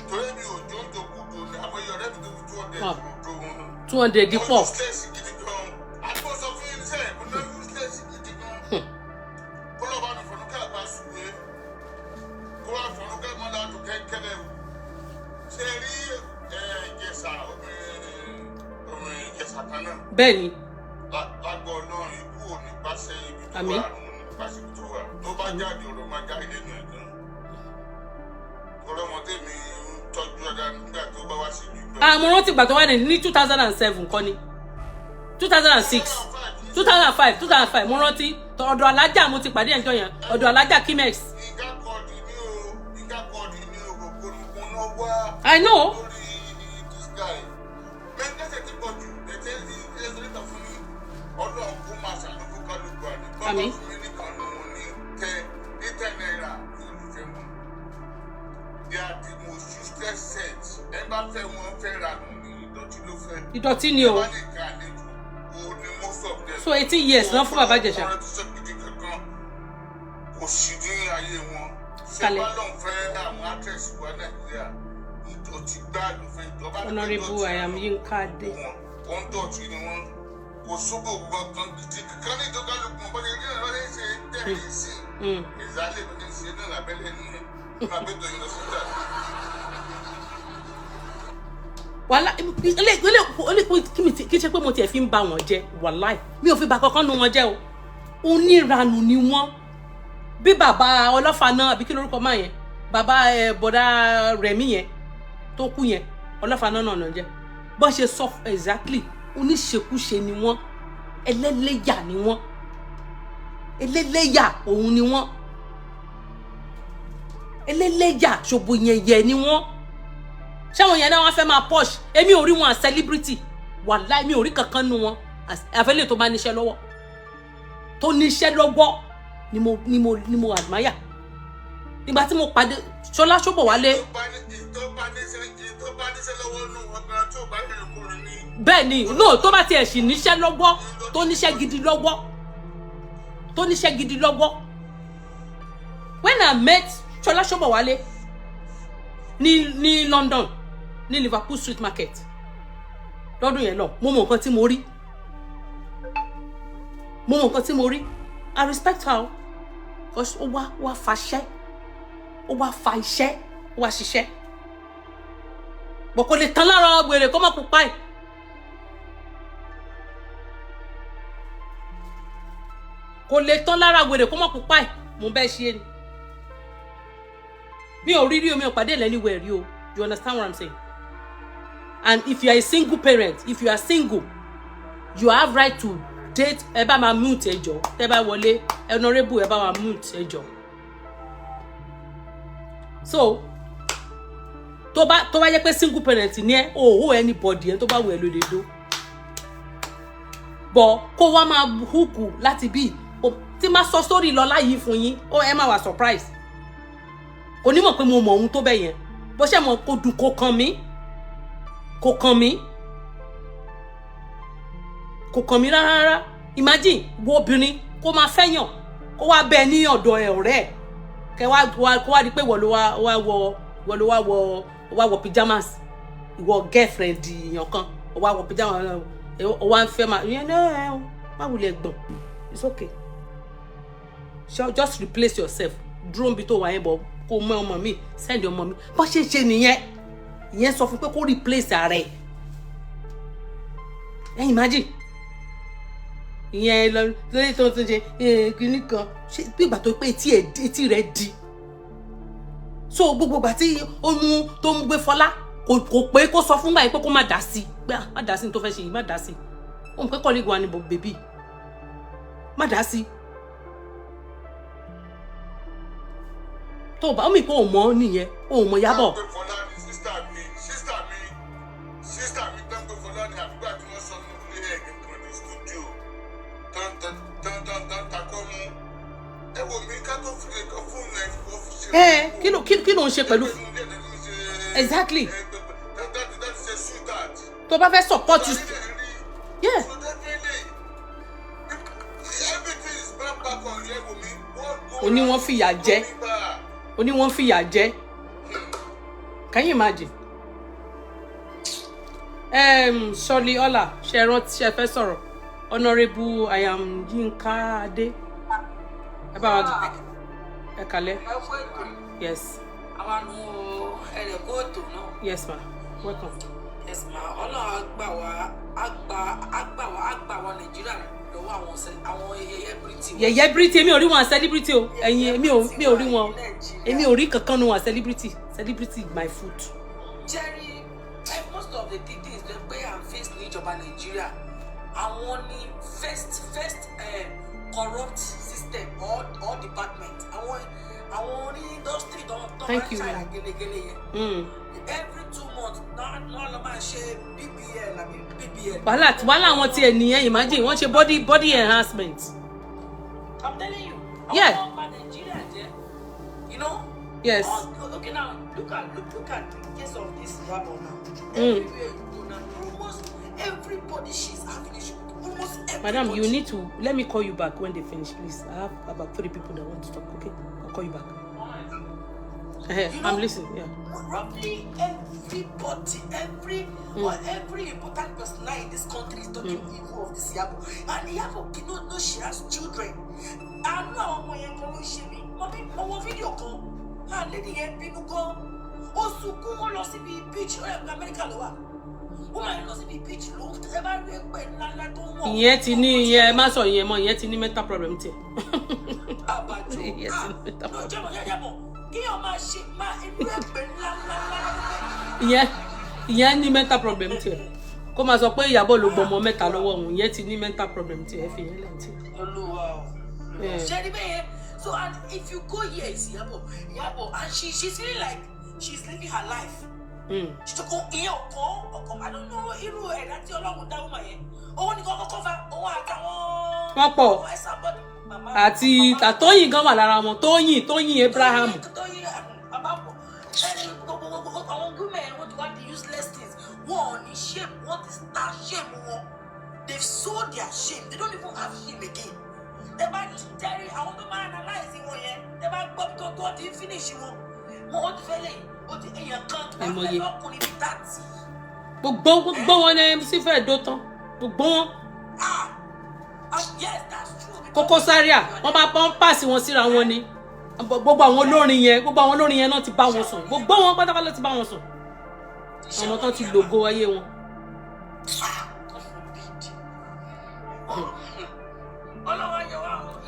Torí mi ò jọ́jọ́ kúndùn ní àmọ́ yọ̀ọ́ rẹ̀ mi tó fi 200 dípọ̀. Useless gidi gan. Àgbọ̀ sọ fún yín sẹ́yìn mo ná useless gidi gan. Kó lọ́ọ́ bá mi fọ̀nùkẹ́ àgbà sùnwé. Kó wá fọ̀nùkẹ́ mọ́ láti kẹ́kẹ́lẹ́ o. Ṣé rí Ìjẹ̀ṣà obìnrin Ìjẹ̀ṣà kan náà? Bẹ́ẹ̀ni. Lágbó Ọlọ́run ikú ò ní pàṣẹ ibi tó wà àrùn ní pàṣẹ ibi tó wà tó bá jáde ọ̀rọ̀ máa jáde nínú ẹ̀gbọ́n ọlọ́mọdé mi ń tọ́jú ọ̀dà nígbà tó bá wá sí ìlú. Mo rántí ìgbà tó wà ní 2007 kọ́ ni 2006 2005 mo rántí ọ̀dọ̀ alájà mo ti pàdé ẹ̀jọ́ yẹn ọ̀dọ̀ alájà Kimex. Ìgá kọ́ọ̀dì ní o gbogbo nǹkan náà wá. I know. Lórí this guy mẹ́tẹ́sẹ̀ ti pọ̀ jù ẹ̀tẹ́ ẹ̀sẹ̀ fún mi. Ọlọ́run kó máa ṣàlùkù kálukú àní. Bàbá fún mi nìkan ló wọn ní $10 yóò lù fẹ́ wọn. They are the most useless set. Ẹ bá fẹ́ wọn fẹ́ ra nù ní ìdọ̀tí ló fẹ́. Ìdọ̀tí ni o. Ẹ bá lè ka àlejò o ní most of them. So 18 years lọ fún bàbá Ìjẹ̀ṣà. Ọ̀rẹ́ tó sẹ́kìtì kankan kò sí ní ayé wọn. Ṣé bá lọ́n fẹ́ àwọn actress wa Nàìjíríà ìdọ̀tí gbá ló fẹ́ ìjọba. Honorable I am Yinka Ade. Wọ́n dọ̀tí ni wọ́n. Kò sóbò gbọ̀ngàn gidi kankan ní ìjọkálùkù bọ́dé ní ìrọ̀lẹ́ ṣe tẹ̀lé sí ìzálẹ̀ bọ́dé ṣe náà lábẹ́lẹ̀ nìyẹn máa bẹ́ tó yín lọ sí ìjà. Wàhálà kí ṣe pé mo tiẹ̀ fi ń ba wọn jẹ́ wàláì mi ò fi ba kankan nu wọn jẹ́ o oníranù ni wọ́n bí bàbá ọlọ́fà náà àbí kí lórúkọ máa yẹn bàbá bọ̀dá Rẹ̀mí yẹn tó kú yẹn ọlọ́fà náà jẹ́ bọ́n ṣe sọ exactly oníṣekúṣe ni wọ́n ẹlẹ́lẹ́yà ni wọ́n ẹlẹ́lẹ́yà òun ni wọ́n ẹlẹ́lẹ́yà ṣòbò yẹn ni wọ́n ṣáwọn yẹn náà wọ́n fẹ́ máa posh èmi ò rí wọn as celebrity wàláì mi ò rí kankan nu wọn àfẹ́lẹ́ tó bá níṣẹ́ lọ́wọ́ tó níṣẹ́ lọ́wọ́ ni mo admire nígbà tí mo pàdé Ṣọlá Ṣóbọ̀wálé. Bẹ́ẹ̀ ni no tó bá tiẹ̀ sì níṣẹ́ lọ́wọ́ tó níṣẹ́ gidi lọ́wọ́ when I met Ṣọlá Ṣóbọ̀wálé ní London ní Liverpool Street Market lọ́dún yẹn lọ mo mọ nǹkan tí mo rí I respect her because ó wá fa iṣẹ́ ó wá ṣiṣẹ́ bọ̀ kò lè tán lára wèrè kó má pupa ẹ̀ kò lè tán lára wèrè kó má pupa ẹ̀ mo bẹ́ẹ̀ ṣe ni mi ò rí o mi ò pàdé anywhere rí o you understand what I'm saying and if you are a single parent if you are single you have right to date ẹ bá máa mute ẹ jọ̀ọ́ tẹ́ bá wọlé honorable ẹ bá máa mute ẹ jọ̀ọ́ so tó bá jẹ́ pé single parent ni ẹ o anybody ẹ tó bá wù ẹ́ ló lè do bọ̀ kó wá máa hùkù láti bí tí má sọ story lọ láyìí fún yín ó ẹ má wà surprise kò ní mọ̀ pé mo mọ̀ ohun tó bẹ̀ yẹn bó ṣe mọ̀ kó dùn kó kàn mí rárá imagine wo obìnrin kó máa fẹ́yàn kó wá bẹ ní ọ̀dọ̀ ẹ̀ ọ̀rẹ́ ẹ̀ kẹ́ wá di pé wọ́n ló wá wọ pyjamas ìwọ girlfriend èèyàn kan ó wá wọ pyjamas ó wá ń fẹ́ máa yẹn náà má wulẹ̀ gbọ̀n it's okay just replace yourself dúró níbi tó wà yẹn bọ̀ kó mọ ọmọ mi send ọmọ mi bó ṣe nìyẹn ìyẹn sọ fún pé kó replace ara ẹ̀ imagine ìyẹn lórí tó ń ṣe kìíní kan bí ìgbà tó pé etí rẹ̀ di so gbogbo ìgbà tí ó mú tó ń gbé Fọlá kò pé kó sọ fún gbà yẹn pé kó má dá sí má dá sí ní tó fẹ́ ṣe yìí má dá sí ó ń pẹ́ kọ́lé wa ni bèbí má dá sí tó bá ó mì pé òun mọ̀ nìyẹn òun mọ̀ Iyabo. Kí ló ń ṣe pẹ̀lú exactly tó bá fẹ́ support you yeah oní wọ́n fìyà jẹ can you imagine Surely Ola ṣe rántí ṣe fẹ́ sọ̀rọ̀ Honorable I am Yinka Ade ẹ bá wa ẹ kalẹ̀ yes yes ma welcome yes ma Ọlọ́run àgbà wa Nàìjíríà lọ́wọ́ àwọn yẹyẹ Briti èmi ò rí wọn celebrity o ẹ̀yin èmi ò rí wọn èmi ò rí kankan nu wọn celebrity my food. Jerry most of the things dem pay and face ní ìjọba Nàìjíríà àwọn ni first corrupt system or department àwọn ní industry don't ṣàyà gẹ́lẹ́gẹ́lẹ́ yẹn. Every 2 months náà lọ máa ṣe BBL àbí BBL. wàhálà àwọn tí ènìyàn imagine wọ́n ṣe body enhancement. I'm telling you. Yeah. Nigeria there. You know. Yes. Okay now look at the case of this Iyabo now. Everywhere you go now almost everybody she's having issue. Almost everybody. Madam, you need to let me call you back when they finish, please. I have about 3 people that want to talk. Okay, I'll call you back. I'm listening. Yeah. Roughly everybody, every important person now in this country is talking evil of this Iyabo. And Iyabo, you know she has children. I know when you're going to shame me. Mommy, our video call. And lady here, people go. Also, go on lost the beach. America, woman lost the beach. Look, ìyẹn ti ní ìyẹn má sọ ìyẹn mọ́ ìyẹn ti ní mental problem tẹ. ìyẹn ní mental problem tẹ kó máa sọ pé Iyabo ló gbọmọ mẹ́ta lọ́wọ́ òun ìyẹn ti ní mental problem tẹ ẹ fi yẹn lẹ́ǹtì. So and if you go here it's Iyabo and she's feeling like she's living her life. She took I don't know irú ẹ̀dá tí Ọlọ́run dá woman yẹn owó ní kọ́kọ́ kọ́fà owó àtàwọn wọ́n pọ̀ àti Tóyìn gan wà lára wọn Tóyìn Abraham. Àwọn women want to have the useless things wọ́n ní shame wọ́n ti start shame wọn they've sold their shame they don't even have shame again. They bá jẹ́rìí àwọn tó máa analyze wọn yẹn they bá gbọ́ tó ti finish wọn wọ́n ti fẹ́ lẹ́yìn. Gbogbo wọn ní sífẹ̀ dó tán gbogbo wọn. Kókó Zaria wọ́n bá pàṣẹ wọn síra wọn ni gbogbo àwọn olórin yẹn náà ti bá wọn sùn gbogbo wọn pátápátá ti bá wọn sùn àwọn tán ti lògo ayé wọn.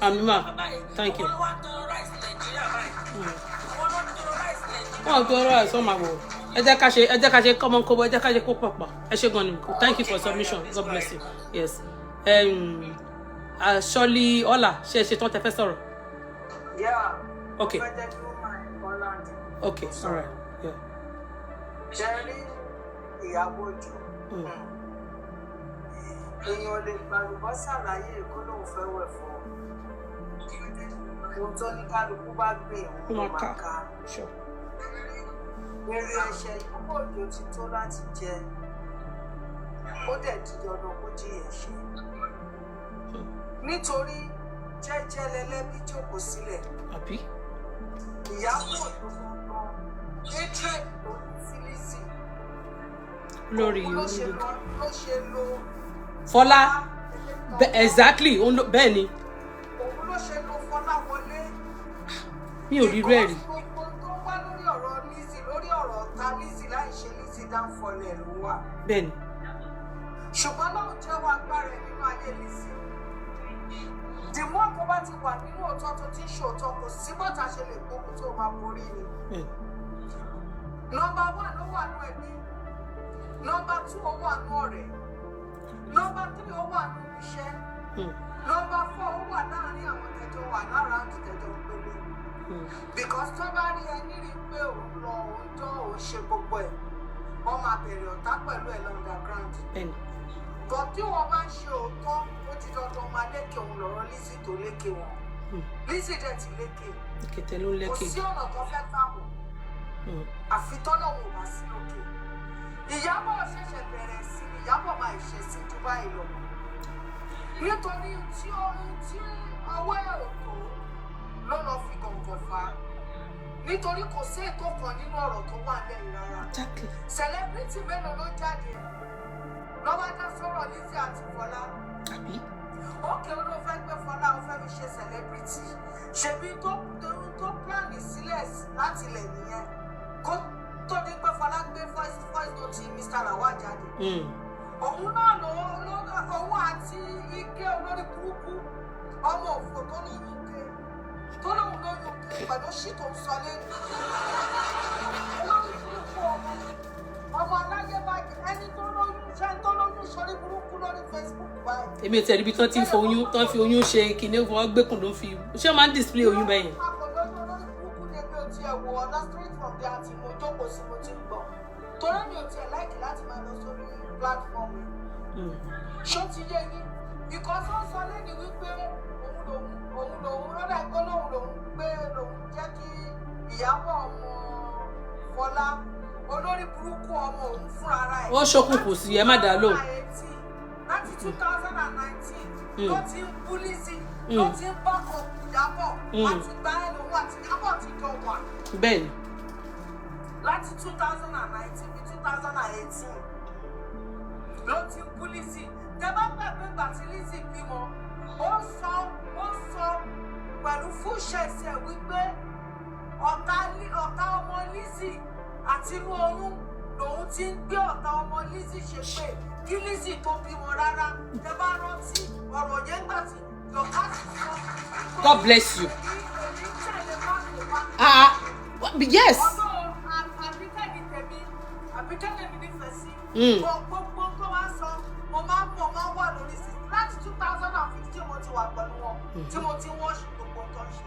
Amima, thank you. Tó ọ̀rọ̀ àìsàn máa wọ̀ ẹ jẹ́ ká ṣe common kobo ẹ jẹ́ ká ṣe kó pàpà ẹ ṣé gan ni thank you for submission God bless you yes Surely Ola ṣe tán tẹ fẹ́ sọ̀rọ̀. Yeah. Okay. Okay, all right. Yeah. Jerry Iyabo jù. Èèyàn lè gbàlùbọ́ ṣàlàyé kó lóun fẹ́ wẹ̀ fún ọ. Ohun tó ní kálukú bá gbé òun ló máa ká. Èrè ẹ̀ṣẹ̀ Iyabo Òjó ti tó láti jẹ. Ó dẹ̀ di dandan kó jí ẹ̀ṣẹ̀. Nítorí jẹ́jẹ́ lẹ́lẹ́bí jókòó sílẹ̀. Iyabo Òjó gangan hatred ló ní sí Lizzy. Lórí ló ṣe lo Fọlá exactly bẹ́ẹ̀ ni. Òun ló ṣe lo Fọlá wọlé. Mi ò rí rẹ́ẹ̀rí. Gbogbo tó wá lórí ọ̀rọ̀ Lizzy lórí ọ̀rọ̀ ta Lizzy láì ṣe Lizzy dáńfọlẹ̀ ló wà. Bẹ́ẹ̀ni. Ṣùgbọ́n náà jẹ́wọ́ agbára ẹ̀ nínú ayé Lizzy. Dìmọ́ tó bá ti wà nínú òótọ́ tó ti ń ṣòótọ́ kò sí bọ́tà ṣe lè gbógun tó máa borí ni. Nọ́mbà 1 ló wà nú ẹbí. Nọ́mbà 2 ó wà nú ọ̀rẹ́. Nọ́mbà 3 ó wà nú iṣẹ́. Nọ́mbà 4 ó wà láàárín àwọn tẹjọ wà lára tẹjọ pélé. Because tó bá rí ẹni rí pé òun lọ òun dán òun ṣe gbogbo ẹ̀ wọ́n máa bẹ̀rẹ̀ ọ̀tá pẹ̀lú ẹ̀ underground. But tí wọ́n bá ń ṣe òótọ́ ó ti dandan máa lékè òun lọ́rọ̀ Lizzy tó lékè wọn. Lizzy dẹ̀ ti lékè. Kò sí ọ̀nà tó fẹ́ gbà wọ̀. Àfi tọ́lọ́wọ́ ò bá sí lókè. Iyabo ṣẹ̀ṣẹ̀ bẹ̀rẹ̀ sí ni Iyabo máa ṣe sí ju báyìí lọ. Nítorí tí ọwọ́ ẹ̀ ò tó ló lọ fi gọ̀ǹgọ̀ fà á. Nítorí kò sí ètò kan nínú ọ̀rọ̀ tó wà lẹ́yìn rárá. Celebrity mélòó ló jáde lọ́wọ́ dá sọ̀rọ̀ Lizzy àti Fọlá. Ókè ló fẹ́ gbé Fọlá ó fẹ́ fi ṣe celebrity. Ṣèbí tó plan sílẹ̀ láti ilẹ̀ nìyẹn. Kó tó ní pé Fọlá gbé voice note Mr. Lawal jáde. Òun náà òun àti ike olórí burúkú ọmọ òfò tó lóyún ike tó lóun lóyún ike pẹ̀lú ṣì tó ń sọ lẹ́nu. Olórí burúkú ọmọ aláyé báyìí ẹni tó lóyún sọrí burúkú lórí Facebook báyìí. Èmi ò tẹ̀lé ibi tán ti ń fi oyún ṣe kìnìún fún ọgbẹ́kùn ló ń fi ṣé wọ́n máa ń display oyún bẹ́yẹn. Wo ọ̀nà straight from there àti mo jókòó sí mo ti ń gbọ́ torí mi ò tiẹ̀ láìkì láti máa lọ sórí platform yìí ṣó ti yé yín because ó sọ lẹ́ni wípé òun lòun rọ́dà ẹ̀kọ́ lòun jẹ́ kí Iyabo ọmọ Fọlá olórí burúkú ọmọ òun fúnra rẹ̀. Ó ṣókùnkùn sí ẹ má dá lóhùn. láti 2019 ló ti ń bú Lizzy ló ti ń bá ọkọ̀ Iyabo àti gbá ẹnu wọn àti Iyabo ti jọ wà. Bẹ́ẹ̀ni. Láti 2019 bí 2018 ló ti ń bú Lizzy. Tẹ́ bá gbàgbé ìgbà tí Lizzy bímọ, ó sọ pẹ̀lú fúnṣẹ̀ṣẹ̀ wípé ọ̀tá ọmọ Lizzy àti inú oyún lòun ti ń gbé ọ̀tá ọmọ Lizzy ṣe pé kí Lizzy tó bímọ rárá. Tẹ́ bá rántí ọ̀rọ̀ yẹn gbà tí God bless you. Yes. Gbogbo tó wá sọ mo máa wà lórí sí láti 2015 mo ti wà pẹ̀lú wọn tí mo ti wọ́n ṣe gbogbo tó ń ṣe.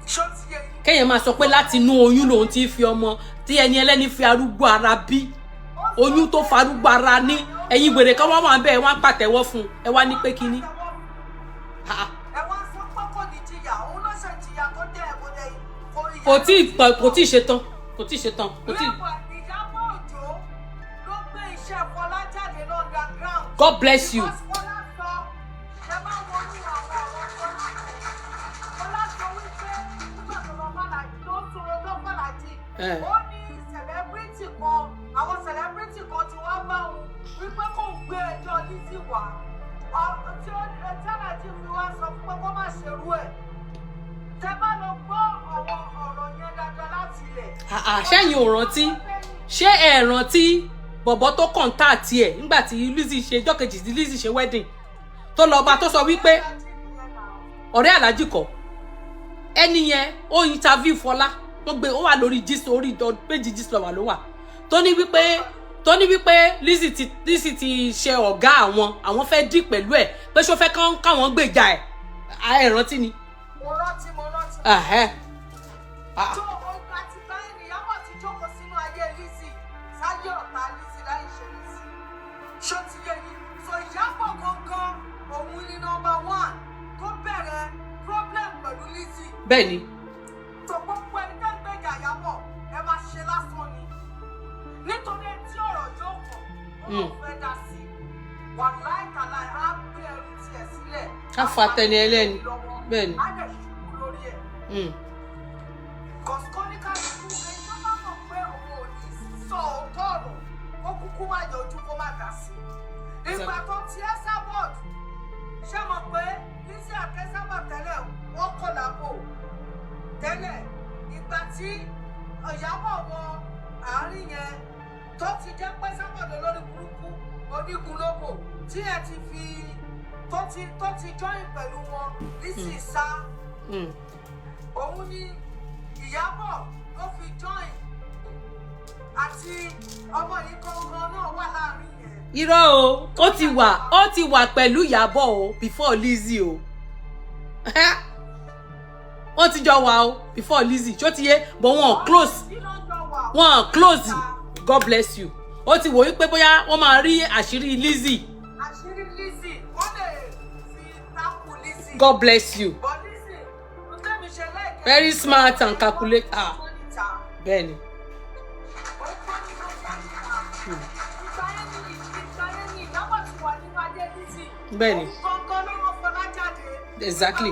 Ṣó ti yẹ yín. Kéèyàn máa sọ pé láti inú oyún lòun ti fi ọmọ tí ẹni ẹlẹ́ni fi arúgbó ara bí oyún tó farúgbó ara ní ẹ̀yin wèrè kan wọ́n wà ń bẹ́ẹ̀ wọ́n á pàtẹ́wọ́ fún ẹ wá ní pé kíní. Ẹ wá sọ pé kò ní jìyà òun ló ṣe jìyà tó dé ẹ̀wọ̀n lẹ́yìn. Kò tí ì ṣetán. Iyabo Òjó ló gbé iṣẹ́ Fọlá jáde underground. God bless you. Fọlá sọ ẹ máa wọnú àwọn Fọlá sọ wípé nígbà tó lọ Fọlájì ló sọ̀rọ̀ lọ Fọlájì. Ó ní celebrity kan àwọn celebrity kan tí wọ́n bá òun wípé kò gbé ẹjọ́ Lizzy wá. Tí Aláàjì fi wá sọ pé kó má ṣerú ẹ̀. Tẹ́ bá lọ gbọ́ àwọn ọ̀rọ̀ yẹn dáadáa láti ilẹ̀. Ṣẹ́yìn ò rántí ṣé ẹ rántí bọ̀bọ̀ tó kọ̀ǹtáàtì ẹ̀ nígbà tí Lizzy ṣe ọjọ́ kejì tí Lizzy ṣe wedding tó lọ bá tó sọ wípé ọ̀rẹ́ Aláàjì kọ́ ẹni yẹn ó interview Fọlá tó gbé ó wà lórí gist orí péjì gist lọ́wọ́ ló wà tó ní wípé Lizzy ti ṣe ọ̀gá àwọn fẹ́ dì pẹ̀lú ẹ̀ pé ṣó fẹ́ káwọn gbèjà ẹ̀ rántí ni. Mo rántí. Bẹ́ẹ̀ni. So gbogbo ẹni tẹ́ ń gbèjà Ìyábọ̀ ẹ máa ṣe lásán ni. Nítorí tí ọ̀rọ̀ yóò kàn, ó lọ fẹ́ dá sí. Wà láìkàlà á gbé ẹrù tiẹ̀ sílẹ̀. Á fa tẹni ẹlẹ́ni. Bẹ́ẹ̀ni. Á lè ṣubú lórí ẹ̀. Kọ̀síkọ́níkà ìlú ẹni tó bá mọ̀ pé òun ò ní sọ òótọ́ ọ̀rọ̀, ó kúkú má yọjú kó má dá sí. Ìgbà tó ti ẹ́ sábọ̀dù, ṣé mọ̀ pé Lizzy àti Sábà tẹ́lẹ̀ wọ́n kọ̀ lábò tẹ́lẹ̀ ìgbà tí Ìyábọ̀ wọ àárín yẹn tó ti jẹ́ pé Sábọ̀dù lórí burúkú onígunlóbò tí ẹ ti fi tó ti join pẹ̀lú wọn Lizzy sá òun ni Ìyábọ̀ ló fi join àti ọmọ yìí kankan náà wà láàrin yẹn. Irọ́ o, ó ti wà pẹ̀lú Ìyábọ̀ o before Lizzy o. Wọ́n ti jọ wà o before Lizzy. Ṣó ti yé, but wọ́n close. Wọ́n close. God bless you. Ó ti wò wípé bóyá wọ́n máa rí àṣírí Lizzy. Àṣírí Lizzy, wọ́n lè fi tákù Lizzy. God bless you. But Lizzy, ó tẹ́mi ṣe lẹ́ẹ̀kẹ́. Very smart and calculate. Bẹ́ẹ̀ni. Bẹ́ẹ̀ni. Exactly.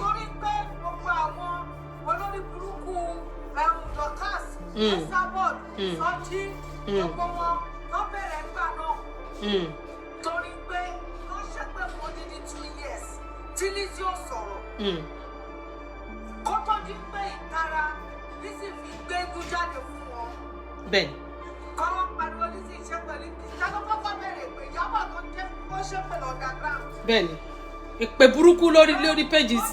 Torí pé ló ṣe pé mo ní ní 2 years tí Lizzy ò sọ̀rọ̀. Kó tó di pé ìtara Lizzy fi gbégún jáde fún wọn. Bẹ́ẹ̀ni. Kọ́wọ́ pariwo Lizzy ṣe pẹ̀lú ìdájọ́ bẹ̀rẹ̀ pé Ìyábọ̀ tó jẹ́ kó ṣe pẹ̀lú underground. Bẹ́ẹ̀ni. Ìpè burúkú lórí pages.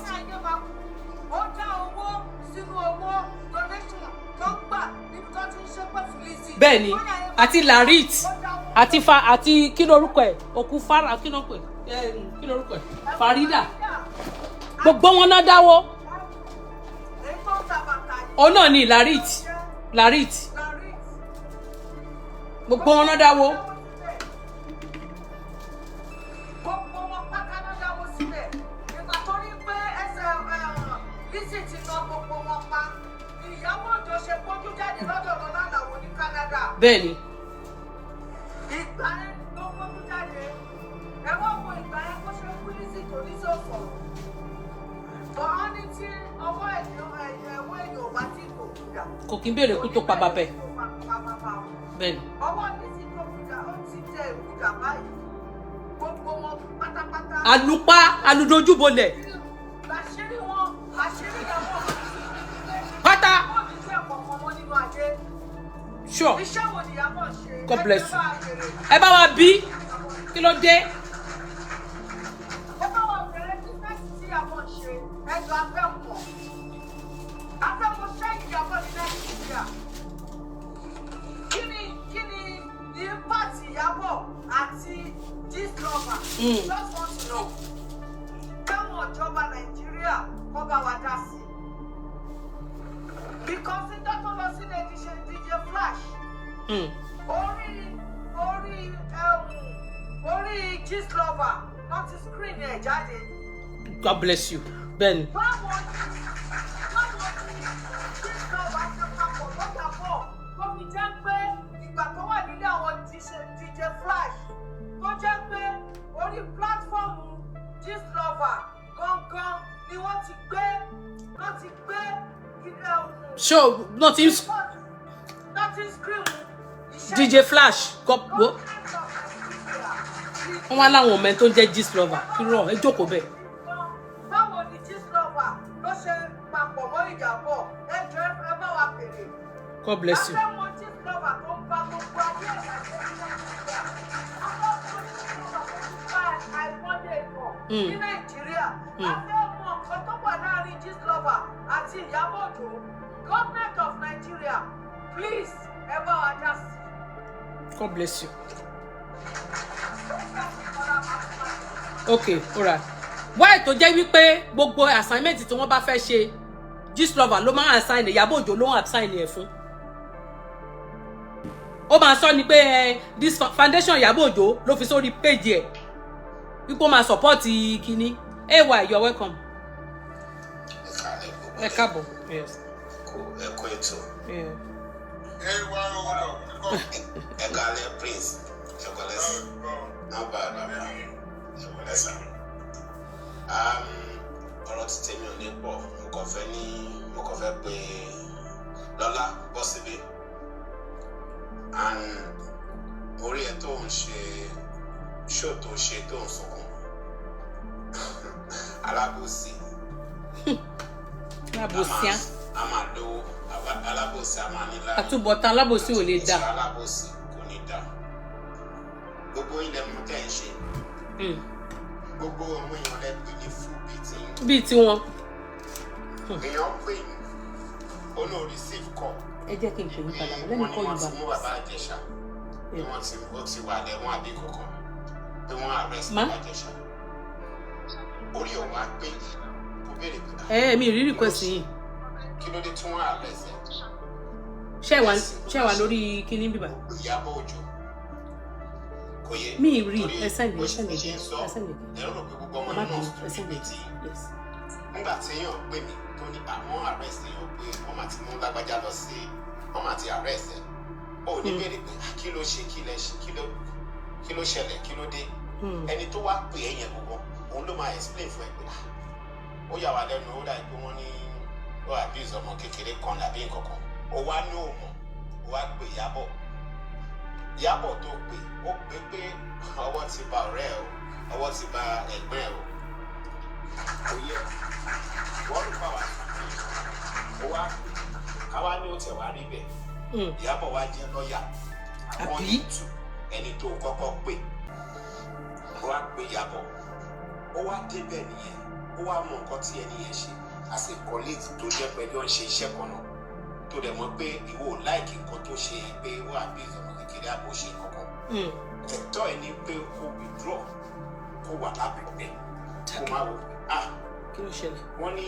Ó dá owó sínú owó donation tó gbà níbi tó ti ń ṣe pẹ̀ fún Lizzy. Bẹ́ẹ̀ni. Àti Larin àti kí lorúkọ ẹ̀ òkú fara kí lorúkọ ẹ̀ Farida gbogbo wọn náà dáwọ́. Òun náà ni Larin gbogbo wọn náà dáwọ́. Gbogbo wọn pátá náà dáwọ́ sílẹ̀ nígbà tó rí pé ẹsẹ̀ Lizzy ti lọ gbogbo wọn pa Ìyábọ̀ tó ṣe gbójú jáde lọ́dọ̀ lọ́lá làwọn ní Canada. Bẹ́ẹ̀ni. Ìgbà yẹn ló gbójú jáde ẹ wọ́n wo ìgbà yẹn kó ṣe kú Lizzy tó ní sọ̀rọ̀ bọ̀ ọ́ ní tí ọwọ́ èèyàn ò bá tí kò kúdà. Kò kí n béèrè kú tó pa bàbá ẹ̀. Bẹ́ẹ̀ni. Ọwọ́ Lizzy tó kúdà ó ti tẹ ìkúdà báyìí gbogbo wọn pátápátá. Àlùpá alùdójúbolẹ̀. Àṣírí wọn àṣírí Ìyábọ̀ Pátá. wọn ní iṣẹ́ kọ̀ọ̀kan wọn nínú ajé. Sure. Iṣẹ́ wo ni Ìyábọ̀ ṣe? God bless you. Ẹ bá wa bí kí ló dé. Ẹ bá wa bẹ̀rẹ̀ bísínẹ́sì tí Ìyábọ̀ ṣe ẹjọ́ afẹ́mọ̀. Afẹ́mọ̀ sẹ́yìn Ìyábọ̀ ní Nàìjíríà. Kí ni impact Ìyábọ̀ àti this lover? Just want to know. Káwọn ìjọba Nàìjíríà kọ́ bá wa dá sí. Because ìjọ tó lọ sílé DJ Flash. Orí Gist Lover wọ́n ti screen ẹ̀ jáde. God bless you. Bẹ́ẹ̀ni. Báwo ni Gist Lover ṣe papọ̀ lọ́jà pọ̀ tó fi jẹ́ pé ìgbà tó wà nílé àwọn DJ Flash tó jẹ́ pé orí pílátífọ́ọ̀mù Gist Lover gangan ni wọ́n ti gbé show nothing scream DJ Flash gbọ́ wọ́n wá láwọn ọmọ ẹ̀ tó ń jẹ́ Gist Lover kí rọ̀ ẹ jókòó bẹ́ẹ̀. Báwo ni Gist Lover ló ṣe papọ̀ mọ́ Ìyábọ̀ ẹjọ́ ẹ bá wa bèrè. God bless you. Afẹ́ mọ Gist Lover tó ń bá gbogbo ayé ẹ̀ka ní Nàìjíríà. Afẹ́ mọ nǹkan tó wà láàrin Gist Lover àti Ìyábọ̀ Òjó. Government of Nigeria, please ẹ bá wa dá sí. God bless you. Okay, alright. Why tó jẹ́ wípé gbogbo assignment tí wọ́n bá fẹ́ ṣe Gist Lover ló máa assign Ìyábọ̀ Òjó ló ń assign ẹ̀ fún. Ó máa sọ ni pé this foundation Ìyábọ̀ Òjó ló fi sórí page ẹ̀ wípé ó máa support kíní. Hey, why you are welcome. Káàbọ̀. Yes. Eko eto. Yeah. Ekale Prince. Chocolate. Not bad. Chocolate. Ọ̀rọ̀ tí tèmi ò ní pọ̀, mo kàn fẹ́ pé Lọ́lá bọ́ síbí. And orí ẹ̀ tó ń ṣe show tó ṣe tó ń sunkún. Alábòsí. Alábòsí. A máa lo alábòsí a máa nílá. Àtúbọ̀tán alábòsí ò lè dá. Alábòsí kò ní dá. Gbogbo ilẹ̀ mú tẹ̀ ń ṣe. Gbogbo ọmọ èèyàn lẹ́gbẹ̀ẹ́ ní fún bíi tiwọn. Èèyàn pè mí, ó náà receive call. Ẹ jẹ́ kí n pè mí padà mọ́ lẹ́nu kọ́ Yorùbá. Wọ́n ní wọ́n ti mú bàbá Àjẹsà. Ó ti wà lẹ́wọ̀n àbí kankan. Pé wọ́n arrest bàbá Àjẹsà. Orí òun á pè kó béèrè pé. Mi rí request yìí. Kí ló dé tí wọ́n arrest ẹ̀? Ṣé wà lórí kíní bíbá? Iyabo Òjó. Kò yẹ. Mi rí ẹsẹ̀ mi. Ẹ̀rọ rò pé gbogbo ọmọ náà sọ pé tí. Nígbà tí èèyàn pè mí tó ní àwọn arrest èèyàn pé wọ́n máa ti mú lágbájá lọ sí wọ́n máa ti arrest ẹ̀. Ó ní béèrè pé kí ló ṣe kí ló ṣẹlẹ̀ kí ló dé. Ẹni tó wá pè é yẹn gbogbo òun ló máa explain fún ẹ pé ó yà wá lẹ́nu ó dàbí pé wọ́n ní ó abuse ọmọ kékeré kan àbí nǹkan kan. Ó wá ní òmò ó wá pè Iyabo tó pè ó pè pé ọwọ́ ti ba ọ̀rẹ́ ẹ̀ o ọwọ́ ti ba ẹ̀gbọ́n ẹ̀ o. Kò yẹ wọ́n ló bá wa ó wá káwá ní ó tẹ̀ wá rí bẹ́ẹ̀. Iyabo wá jẹ́ lọ́ọ̀yà àwọn ìtù ẹni tó kọ́kọ́ pè ó wá pè Iyabo ó wá débẹ̀ nìyẹn ó wá mọ nǹkan tí ẹni yẹn ṣe as a colleague tó jẹ́ pẹ̀lú ó ń ṣe iṣẹ́ kan náà tó dẹ̀ mọ̀ pé ìwọ ò láìkì nǹkan tó ṣe yẹn pé ó àbí ìsọ̀rọ̀ kékeré àbò ṣe kankan. Ẹ̀tọ́ ẹ̀ ní pé kó withdraw kó wà lábẹ́ kó má wò kí ló ṣẹlẹ̀? Wọ́n ní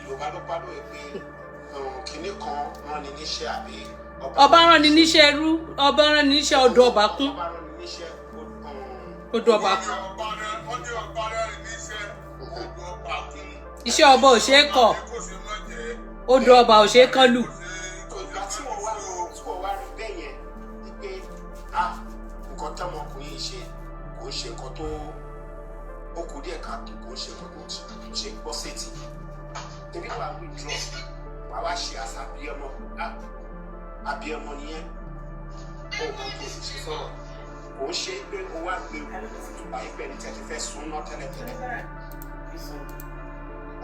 Yorùbá ló pàdó ẹ pé kinní kan rán ni níṣẹ́ àbí ọba rán ni níṣẹ́ ẹrú ọba rán ni níṣẹ́ odò ọba kún ọba rán ni níṣẹ́ odò ọba kún. Iṣẹ́ ọba ò ṣe é kọ̀ odò ọba ò ṣe é kán lù. Ìgbà tí wọ́n wá rí bẹ́ẹ̀ yẹn ni pé nǹkan tọ́mọkùnrin yìí ṣe kò ṣe nǹkan tó ó kù díẹ̀ káàtó kò ṣe nǹkan tó ṣe gbọ́ sétí. Ebi wà withdraw wà wá ṣe àṣà àbíọmọ nìyẹn ó kàn tó sì ṣe sọ̀rọ̀ kò ń ṣe pé ó wá gbé ìgbà ìpẹ́ ní tẹ́tí fẹ́ sún náà tẹ́lẹ̀tẹ́lẹ̀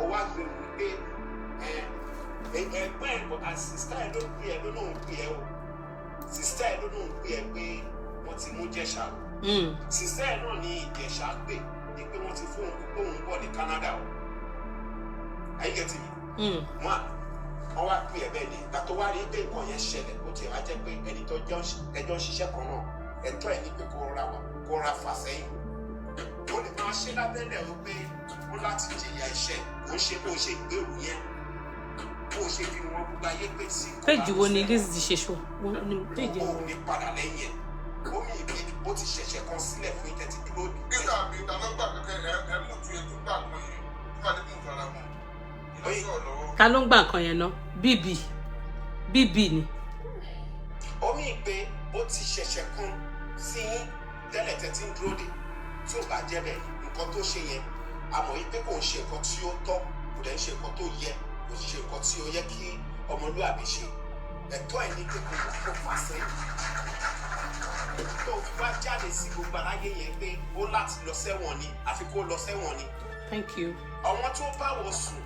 ó wá gbé wípé ẹgbẹ́ ẹ̀ sista ẹ̀ ló pè ẹ́ ló lóun pè ẹ́ o sista ẹ̀ ló lóun pè ẹ́ pé wọ́n ti mú Jẹ̀ṣà o sista ẹ̀ náà ní Ìjẹ̀ṣà pè ní pé wọ́n ti fún òun bọ̀ ní Canada o ayíkẹ́tì mi wọ́n wá pè ẹ́ bẹ́ẹ̀ ni ìgbà tó wá rí pé nǹkan yẹn ṣẹlẹ̀ ó ti wá jẹ́ pé ẹni tó ẹjọ́ ń ṣiṣẹ́ kan náà ẹ̀tọ́ ẹ̀ ní pé kó ra fà sẹ́yìn ó lè máa ṣe lábẹ́lẹ̀ o pé ó láti jìyà iṣẹ́ ó ṣe bó ṣe gbèrú yẹn bó ṣe fi wọn gbogbo ayé pé sí. Péjì wo ni Lizzy ṣe ṣó? Péjì wo ni padà lẹ́yìn ẹ̀ ó mi ìbí ó ti ṣẹ̀ṣẹ̀ kan sílẹ̀ fún ìtẹ́tí dúró. nígbà mi ta ló gbà kẹ́kẹ́ ẹ mú tu ètò gbà pé nígbà tí mo fara mọ́ ìlọsọ̀ lọ́wọ́. Ta ló ń gbà nǹkan yẹn ná? bíbí ni. Ó mi pé ó ti ṣẹ̀ṣẹ̀ kan sí tẹ́lẹ̀ tẹ́tí ń dúró dé tí ò bá jẹ́ bẹ́ẹ̀ nǹkan tó ṣe yẹn àmọ́ yìí pé kò ń ṣe nǹkan tí ó tọ́ kò dẹ̀ ń ṣe nǹkan tó yẹ kò ṣe nǹkan tí ó yẹ kí ọmọlúwàbí ṣe ẹ̀tọ́ ẹ̀ ní pé kò fà sẹ́yìn tó fi wá jáde sí gbogbo aláyé yẹn pé ó láti lọ sẹ́wọ̀n ni àfi kó lọ sẹ́wọ̀n ni. Thank you. Àwọn tó bá wọ sùn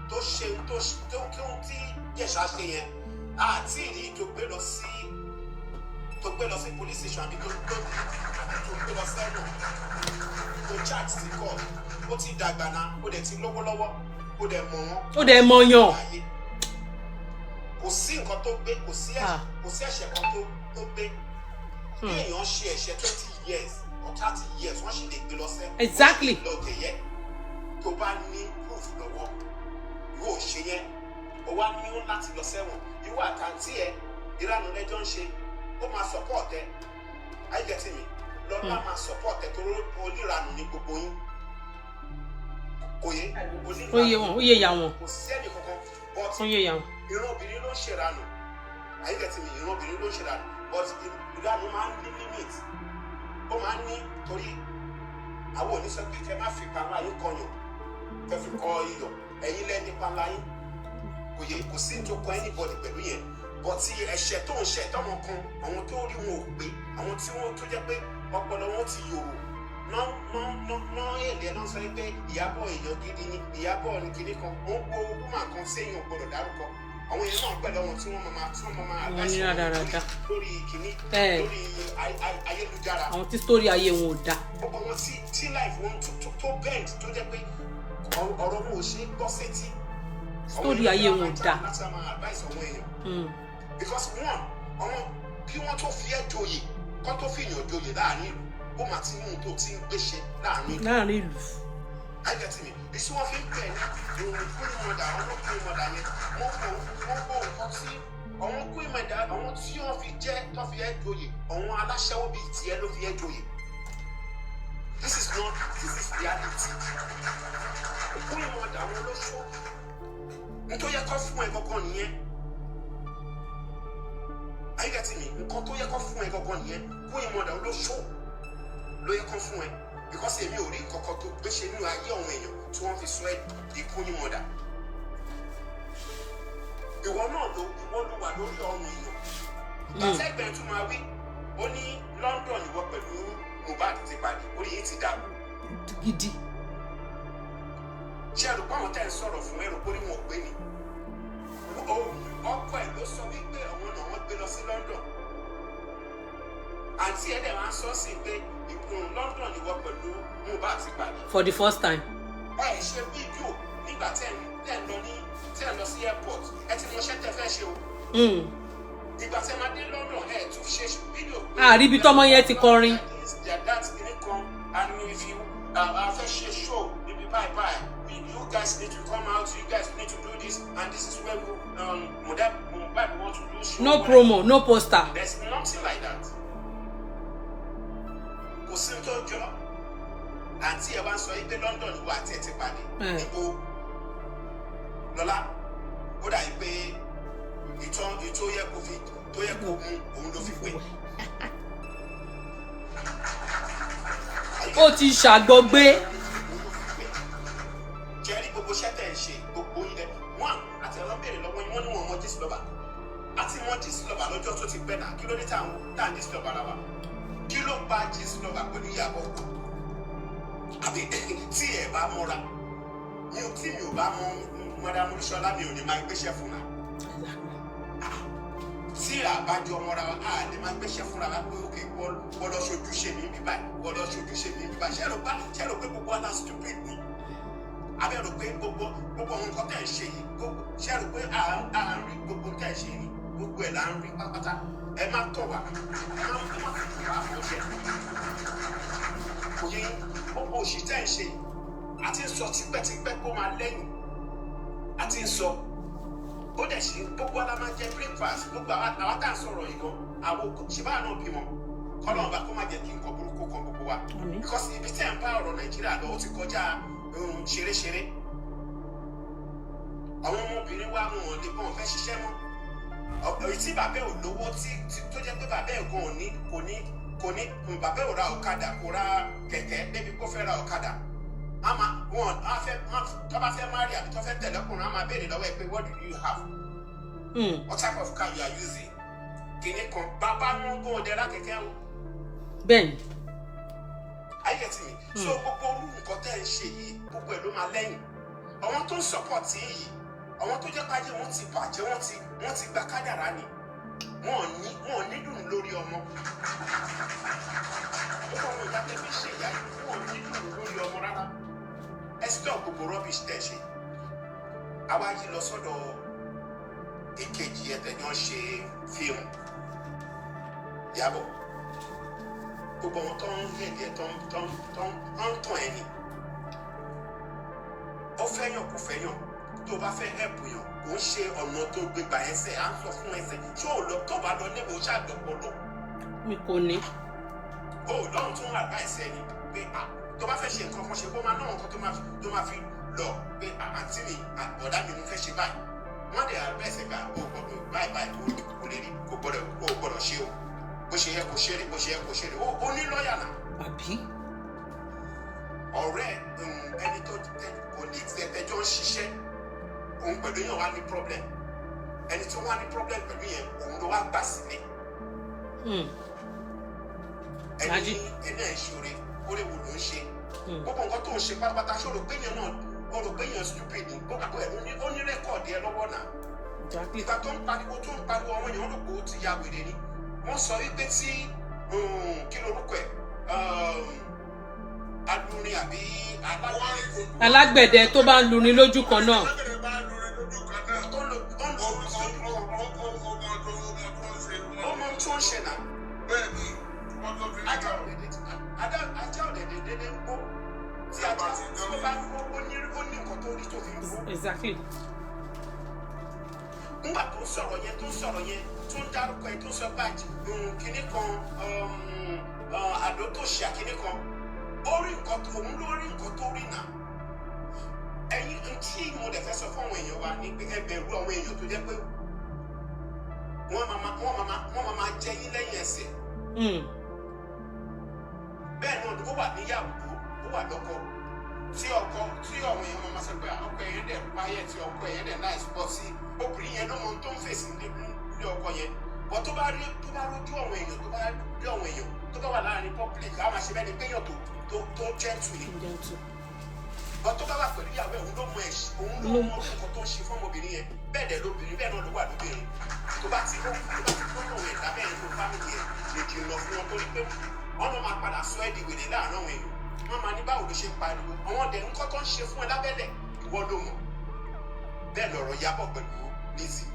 tó ṣe kí ohun tí Jẹ̀ṣà ṣe yẹn àti ìdí tó gbé lọ sí police station àbí tó gbé lọ sẹ́wọ̀n tó charge sí court ó ti dàgbà náà ó dẹ̀ ti lówó lọ́wọ́ ó dẹ̀ mọ̀ wọ́n. Ó dẹ̀ mọ̀ yàn. Kò sí nǹkan tó gbé kò sí ẹ̀ṣẹ̀ kan tó gbé bí èèyàn ṣe ẹ̀ṣẹ̀ 20 years or 30 years wọ́n sì lè gbé lọ sẹ́wọ̀n. Exactly. lọ́ọ̀kẹ́ yẹ tó bá ní proof lọ́wọ́ yóò ṣe yẹn ó wá ní ó láti lọ sẹ́wọ̀n ìwọ àtàntí ẹ ìlànà lẹ́jọ́ ń ṣe ó máa support ẹ ayíkẹ́tì mi lọ́ọ́ máa support ẹ tó oníranù ní gbogbo yín kò yé ó yé ya wọn kò sí ẹnì kankan but ó yé ya wọn. ìran obìnrin ló ń ṣèrànù àyíkẹ́tì mi ìran obìnrin ló ń ṣèrànù but ìranù máa ń ní limit ó máa ń ní torí àwọn oníṣẹ́ pé kẹ́ má fi pamọ́ ayé kọyàn kẹ́ fi kọ iyọ̀ ẹ̀yin lẹ́ni pamọ́ ayé kò yé kò sí tó kọ anybody pẹ̀lú yẹn but ti ẹ̀ṣẹ̀ tó ń ṣẹ̀ tọ́mọ kan àwọn tó rí wọn ò pé àwọn tí wọ́n tó jẹ́ pé ọpọlọ wọn ti yòrò ná èlé náà sọ pé Ìyábọ̀ èèyàn gidi ni Ìyábọ̀ ní kinní kan wọ́n gbó woman kan sẹ́yìn ò gbọ́dọ̀ dárúkọ àwọn èèyàn náà pẹ̀lú àwọn tí wọ́n máa aláṣẹ lórí kinní lórí ayélujára àwọn tí sítórì ayé wọn ò dá gbogbo wọn tí life wọn tó bend tó jẹ́ pé ọ̀rọ̀ wọn ò ṣe gbọ́ sétí sítórì ayé wọn ò dá láti máa advice àwọn èèyàn because àwọn kí wọ́n tó fi ẹ́ joyè kọ́ tó fi yàn joyè láàrin ìlú ó máa ti mú un tó ti ń gbéṣe láàrin ìlú. Àìjẹ́tì mi ìṣú wọn fi ń pè ní ìròyìn kúrú mọ̀dà àwọn kúrú mọ̀dà yẹn wọ́n kó nǹkan tí àwọn kúrú mọ̀dà àwọn tí wọ́n fi jẹ́ tó fi ẹ́ joyè àwọn aláṣẹ́wó bíi tiẹ̀ ló fi ẹ́ joyè. This is reality. Kúrú mọ̀dà àwọn olóṣó nítorí yẹ kọ́ fún ẹ gọ́gọ́ nìyẹn. Àìjẹ́tì mi nǹkan tó yẹ kọ́ fún ẹ gọ́gọ́ nìyẹn kúrú mọ̀dà olóṣó ló yẹ kọ́ fún ẹ because èmi ò rí kọ̀kọ́ tó gbéṣe nínú ayé àwọn èèyàn tí wọ́n fi sọ ẹ́ di kúnyìn mọ̀dà. Ìwọ náà ló wà lórí ọrùn èèyàn. Ìgbàsẹ́gbẹ̀ẹ́ tún máa wí ó ní London ìwọ pẹ̀lú Mohbad ti pàdé orí yìí ti dàrú. Gidi. Ṣé ẹ̀rù pàwọn tẹ́ ń sọ̀rọ̀ fún ẹ̀rù pé wọn ò gbé ni? Ọkọ ẹ̀ ló sọ wípé àwọn náà wọ́n gbé lọ sí London. Àǹtí ẹ̀ dẹ̀ máa ń sọ sí pé London ni wọ́n pẹ̀lú Mohbad ti pàdé. For the first time. Ẹ ṣe fídíò nígbà tẹ́ ẹ̀ lọ sí airport ẹ ti mọṣẹ́ tẹ́ fẹ́ ṣe o. Ìgbà tẹ́ máa dé London ẹ tún ṣe fídíò. Àríbi tọ́mọ yẹn ti kọrin. That kìíní kan and if you fẹ́ ṣe show níbi bye you guys need to come out you guys need to do this and this is where Mohbad want to do show. No promo no poster. There's nothing like that. Kò sí tó jọ àǹtí ẹ̀ wá sọ pé London wà àti ẹ̀ ti pàdé níbo lọ́lá ó dà yí pé ìtò yẹ kó mú òun ló fi pé. Ó ti ṣàgbọ́gbé. Jẹ́rí gbogbo ṣẹ́tẹ̀ ń ṣe gbogbo ilẹ̀ wọ́n àti ẹ̀rọ béèrè lọ́wọ́ yín wọ́n ní wọn mọ Gíslọ́bà àti mọ Gíslọ́bà lọ́jọ́ tó ti pẹ́ náà kí ló dé táwọn Gíslọ́bà ara wa. Kí ló bá Gíslọ́bà pẹ̀lú Iyabo? Àbí tí ẹ bá mọ́ra tí mi ò bá mọ Madam Olúṣọlá mi ò ní máa gbéṣẹ́ fún wa. Tí àbájọ mọ́ra wa á lè máa gbéṣẹ́ fúnra wa pé òkè wọ́n lọ ṣojú ṣe mí bíbá wọ́n lọ ṣojú ṣe mí bíbá ṣé ẹ rò pé gbogbo ọ̀la stupid ni? Àbí ẹ rò pé gbogbo àwọn nǹkan tẹ̀ ń ṣe yìí ṣé ẹ rò pé à ń rí gbogbo tẹ̀ ń ṣe yìí gbogbo ẹ̀ là ń rí pátápátá. Ẹ má tọ̀ wá ẹ má fi wá àfọ̀ṣẹ́ kò yẹ gbogbo òṣì tẹ́ ń ṣe àti ń sọ tipẹ́tipẹ́ kó máa lẹ́yìn àti ń sọ ó dẹ̀ ṣe gbogbo ala máa jẹ breakfast gbogbo àwọn tá à ń sọ̀rọ̀ yìí gan àwọn ṣìbá náà bímọ kọ́lọ́ọ̀bá kó má jẹ́ kí nǹkan burúkú kan gbogbo wa because ibi tẹ́ ń bá ọ̀rọ̀ Nàìjíríà lọ ó ti kọjá ṣeréṣeré àwọn ọmọbìnrin wa wọn ò lè bọ́n fẹ́ ṣiṣẹ́ mọ́ tí bàbá ò lówó tó jẹ́ pé bàbá ẹ̀ gan kò ní bàbá ò ra ọ̀kadà kò ra kẹ̀kẹ́ débi kó fẹ́ ra ọ̀kadà tó bá fẹ́ marry àbí tó fẹ́ tẹ̀lẹ́kùnrin á máa béèrè lọ́wọ́ ẹ pé what do you have? What type of car you are using? Kìnní kan bàbá wọn gbọ́n ọdẹ lákẹ̀kẹ́ o. Bẹ́ẹ̀ni. Ayé ti mi so gbogbo orú nǹkan tẹ́ ń ṣe yìí gbogbo ẹ̀ ló máa lẹ́yìn àwọn tó ń support yìí àwọn tó jẹ́ pàjẹ́ wọ́n ti bàjẹ́ wọ́n ti gba kádàrá ni wọ́n ò ní dùn lórí ọmọ ó kọ́ wọn ìyá tẹ́bí ṣe ìyá yìí wọ́n ò ní dùn lórí ọmọ rárá ẹ stop gbogbo rubbish tẹ́ ṣe àwa yìí lọ sọ́dọ̀ èkejì ẹ̀tẹ̀jọ́ ṣe fíìmù Iyabo gbogbo wọn tó ń hẹ̀dẹ̀ tó ń tàn ẹni ó fẹ́yàn kò fẹ́yàn tó bá fẹ́ ẹ̀bù yàn kò ń ṣe ọ̀nà tó gbégbá ẹsẹ̀ á ń sọ fún ẹsẹ̀ ṣé ò lọ tó bá lọ lébo ṣàgbọ̀pọ̀ lọ. Mi kò ní. ó lọ́run tó ń advice ẹni pé tó bá fẹ́ ṣe nǹkan kan ṣe kó máa náà nǹkan tó máa fi lọ pé àǹtí mi ọ̀dà mi mo fẹ́ ṣe báyìí wọ́n dẹ̀ àrẹ́sẹ̀ gbà ó gbọ́dọ̀ báyìí kò lè rí kò gbọ́dọ̀ ṣe o bó ṣe yẹ kó ṣe rè bó ṣe yẹ kó ṣe rè ó ní lọ́ọ̀yà náà. àbí. ọ̀rẹ́ ẹni tó colleagues ẹjọ́ ń ṣiṣẹ́ òun pẹ̀lú yẹn wá ní problem ẹni tó wá ní problem pẹ̀lú yẹn òun ló wá gbà sílẹ̀. ẹni ẹ̀ ṣoore oore wo ló ń ṣe gbogbo nǹkan tó ń ṣe pátápátá ṣòro pé yẹn náà ọ̀rọ̀ pé yẹn stupid ní gbogbo ẹ̀ ó ní rẹ́kọ̀dì ẹ lọ́wọ́ náà. ìgbà tó ń pariwo ọmọ yẹn rò pé ó ti ya wèrè ni wọ́n sọ wípé tí kí lorúkọ ẹ̀ alurin àbí alágbẹ̀dẹ tó bá ń lurin lójú kan náà. ọmọ tó ń ṣe náà. ajá ọ̀dẹ̀dẹ̀ dédé ń gbó tí ajá tí ó bá ń gbó ó ní nǹkan tó rí tó fi ń gbó. Exactly. nígbà tó ń sọ̀rọ̀ yẹn tó ń dárúkọ ẹ̀ tó ń sọ báyìí kínní kan àdó tó ṣe àkínní kan orí nǹkan tó òun lórí nǹkan tó rí náà ẹ̀yin tí mo dẹ̀ fẹ́ sọ fún àwọn èèyàn wa ní pé ẹ bẹ̀rù àwọn èèyàn tó jẹ́ pé wọ́n máa jẹ yín lẹ́yìn ẹsẹ̀. bẹ́ẹ̀ náà ó wà níyàwó ó wà lọ́kọ tí àwọn èèyàn máa sọ pé ọkọ ẹ̀yẹn dẹ̀ páyẹ̀ tí ọkọ ẹ̀yẹn dẹ̀ náà pọ̀ sí obìnrin yẹn ló mọ tó ń fèsì ní ọkọ yẹn bọ́ tó bá rójú àwọn èèyàn tó bá rí àwọn èèyàn tó bá wà láàrin public á máa ṣe bẹ́ẹ̀ ni péyàn tó gentle ni bọ́ tó bá wà pẹ̀lú ìyàwó ẹ̀ òun ló mọ nǹkan tó ń ṣe fún ọmọbìnrin yẹn bẹ́ẹ̀ dẹ̀ lóbìnrin bẹ́ẹ̀ náà ló wà lóbìnrin tó bá ti kó lóun ẹ̀dá bẹ́ẹ̀ nínú fámìlì ẹ̀ lè jù lọ fún wọn torí pé wọ́n lọ́ máa padà sọ ẹ́ di wèrè láàárín àwọn èèyàn wọ́n máa ní báwo ló ṣe ń pariwo àwọn ọ̀dẹ̀ nǹkan tó ń ṣe fún ẹ lábẹ́lẹ̀ ìwọ ló mọ̀ bẹ́ẹ̀ lọ̀rọ̀ Iyabo pẹ̀lú Lizzy.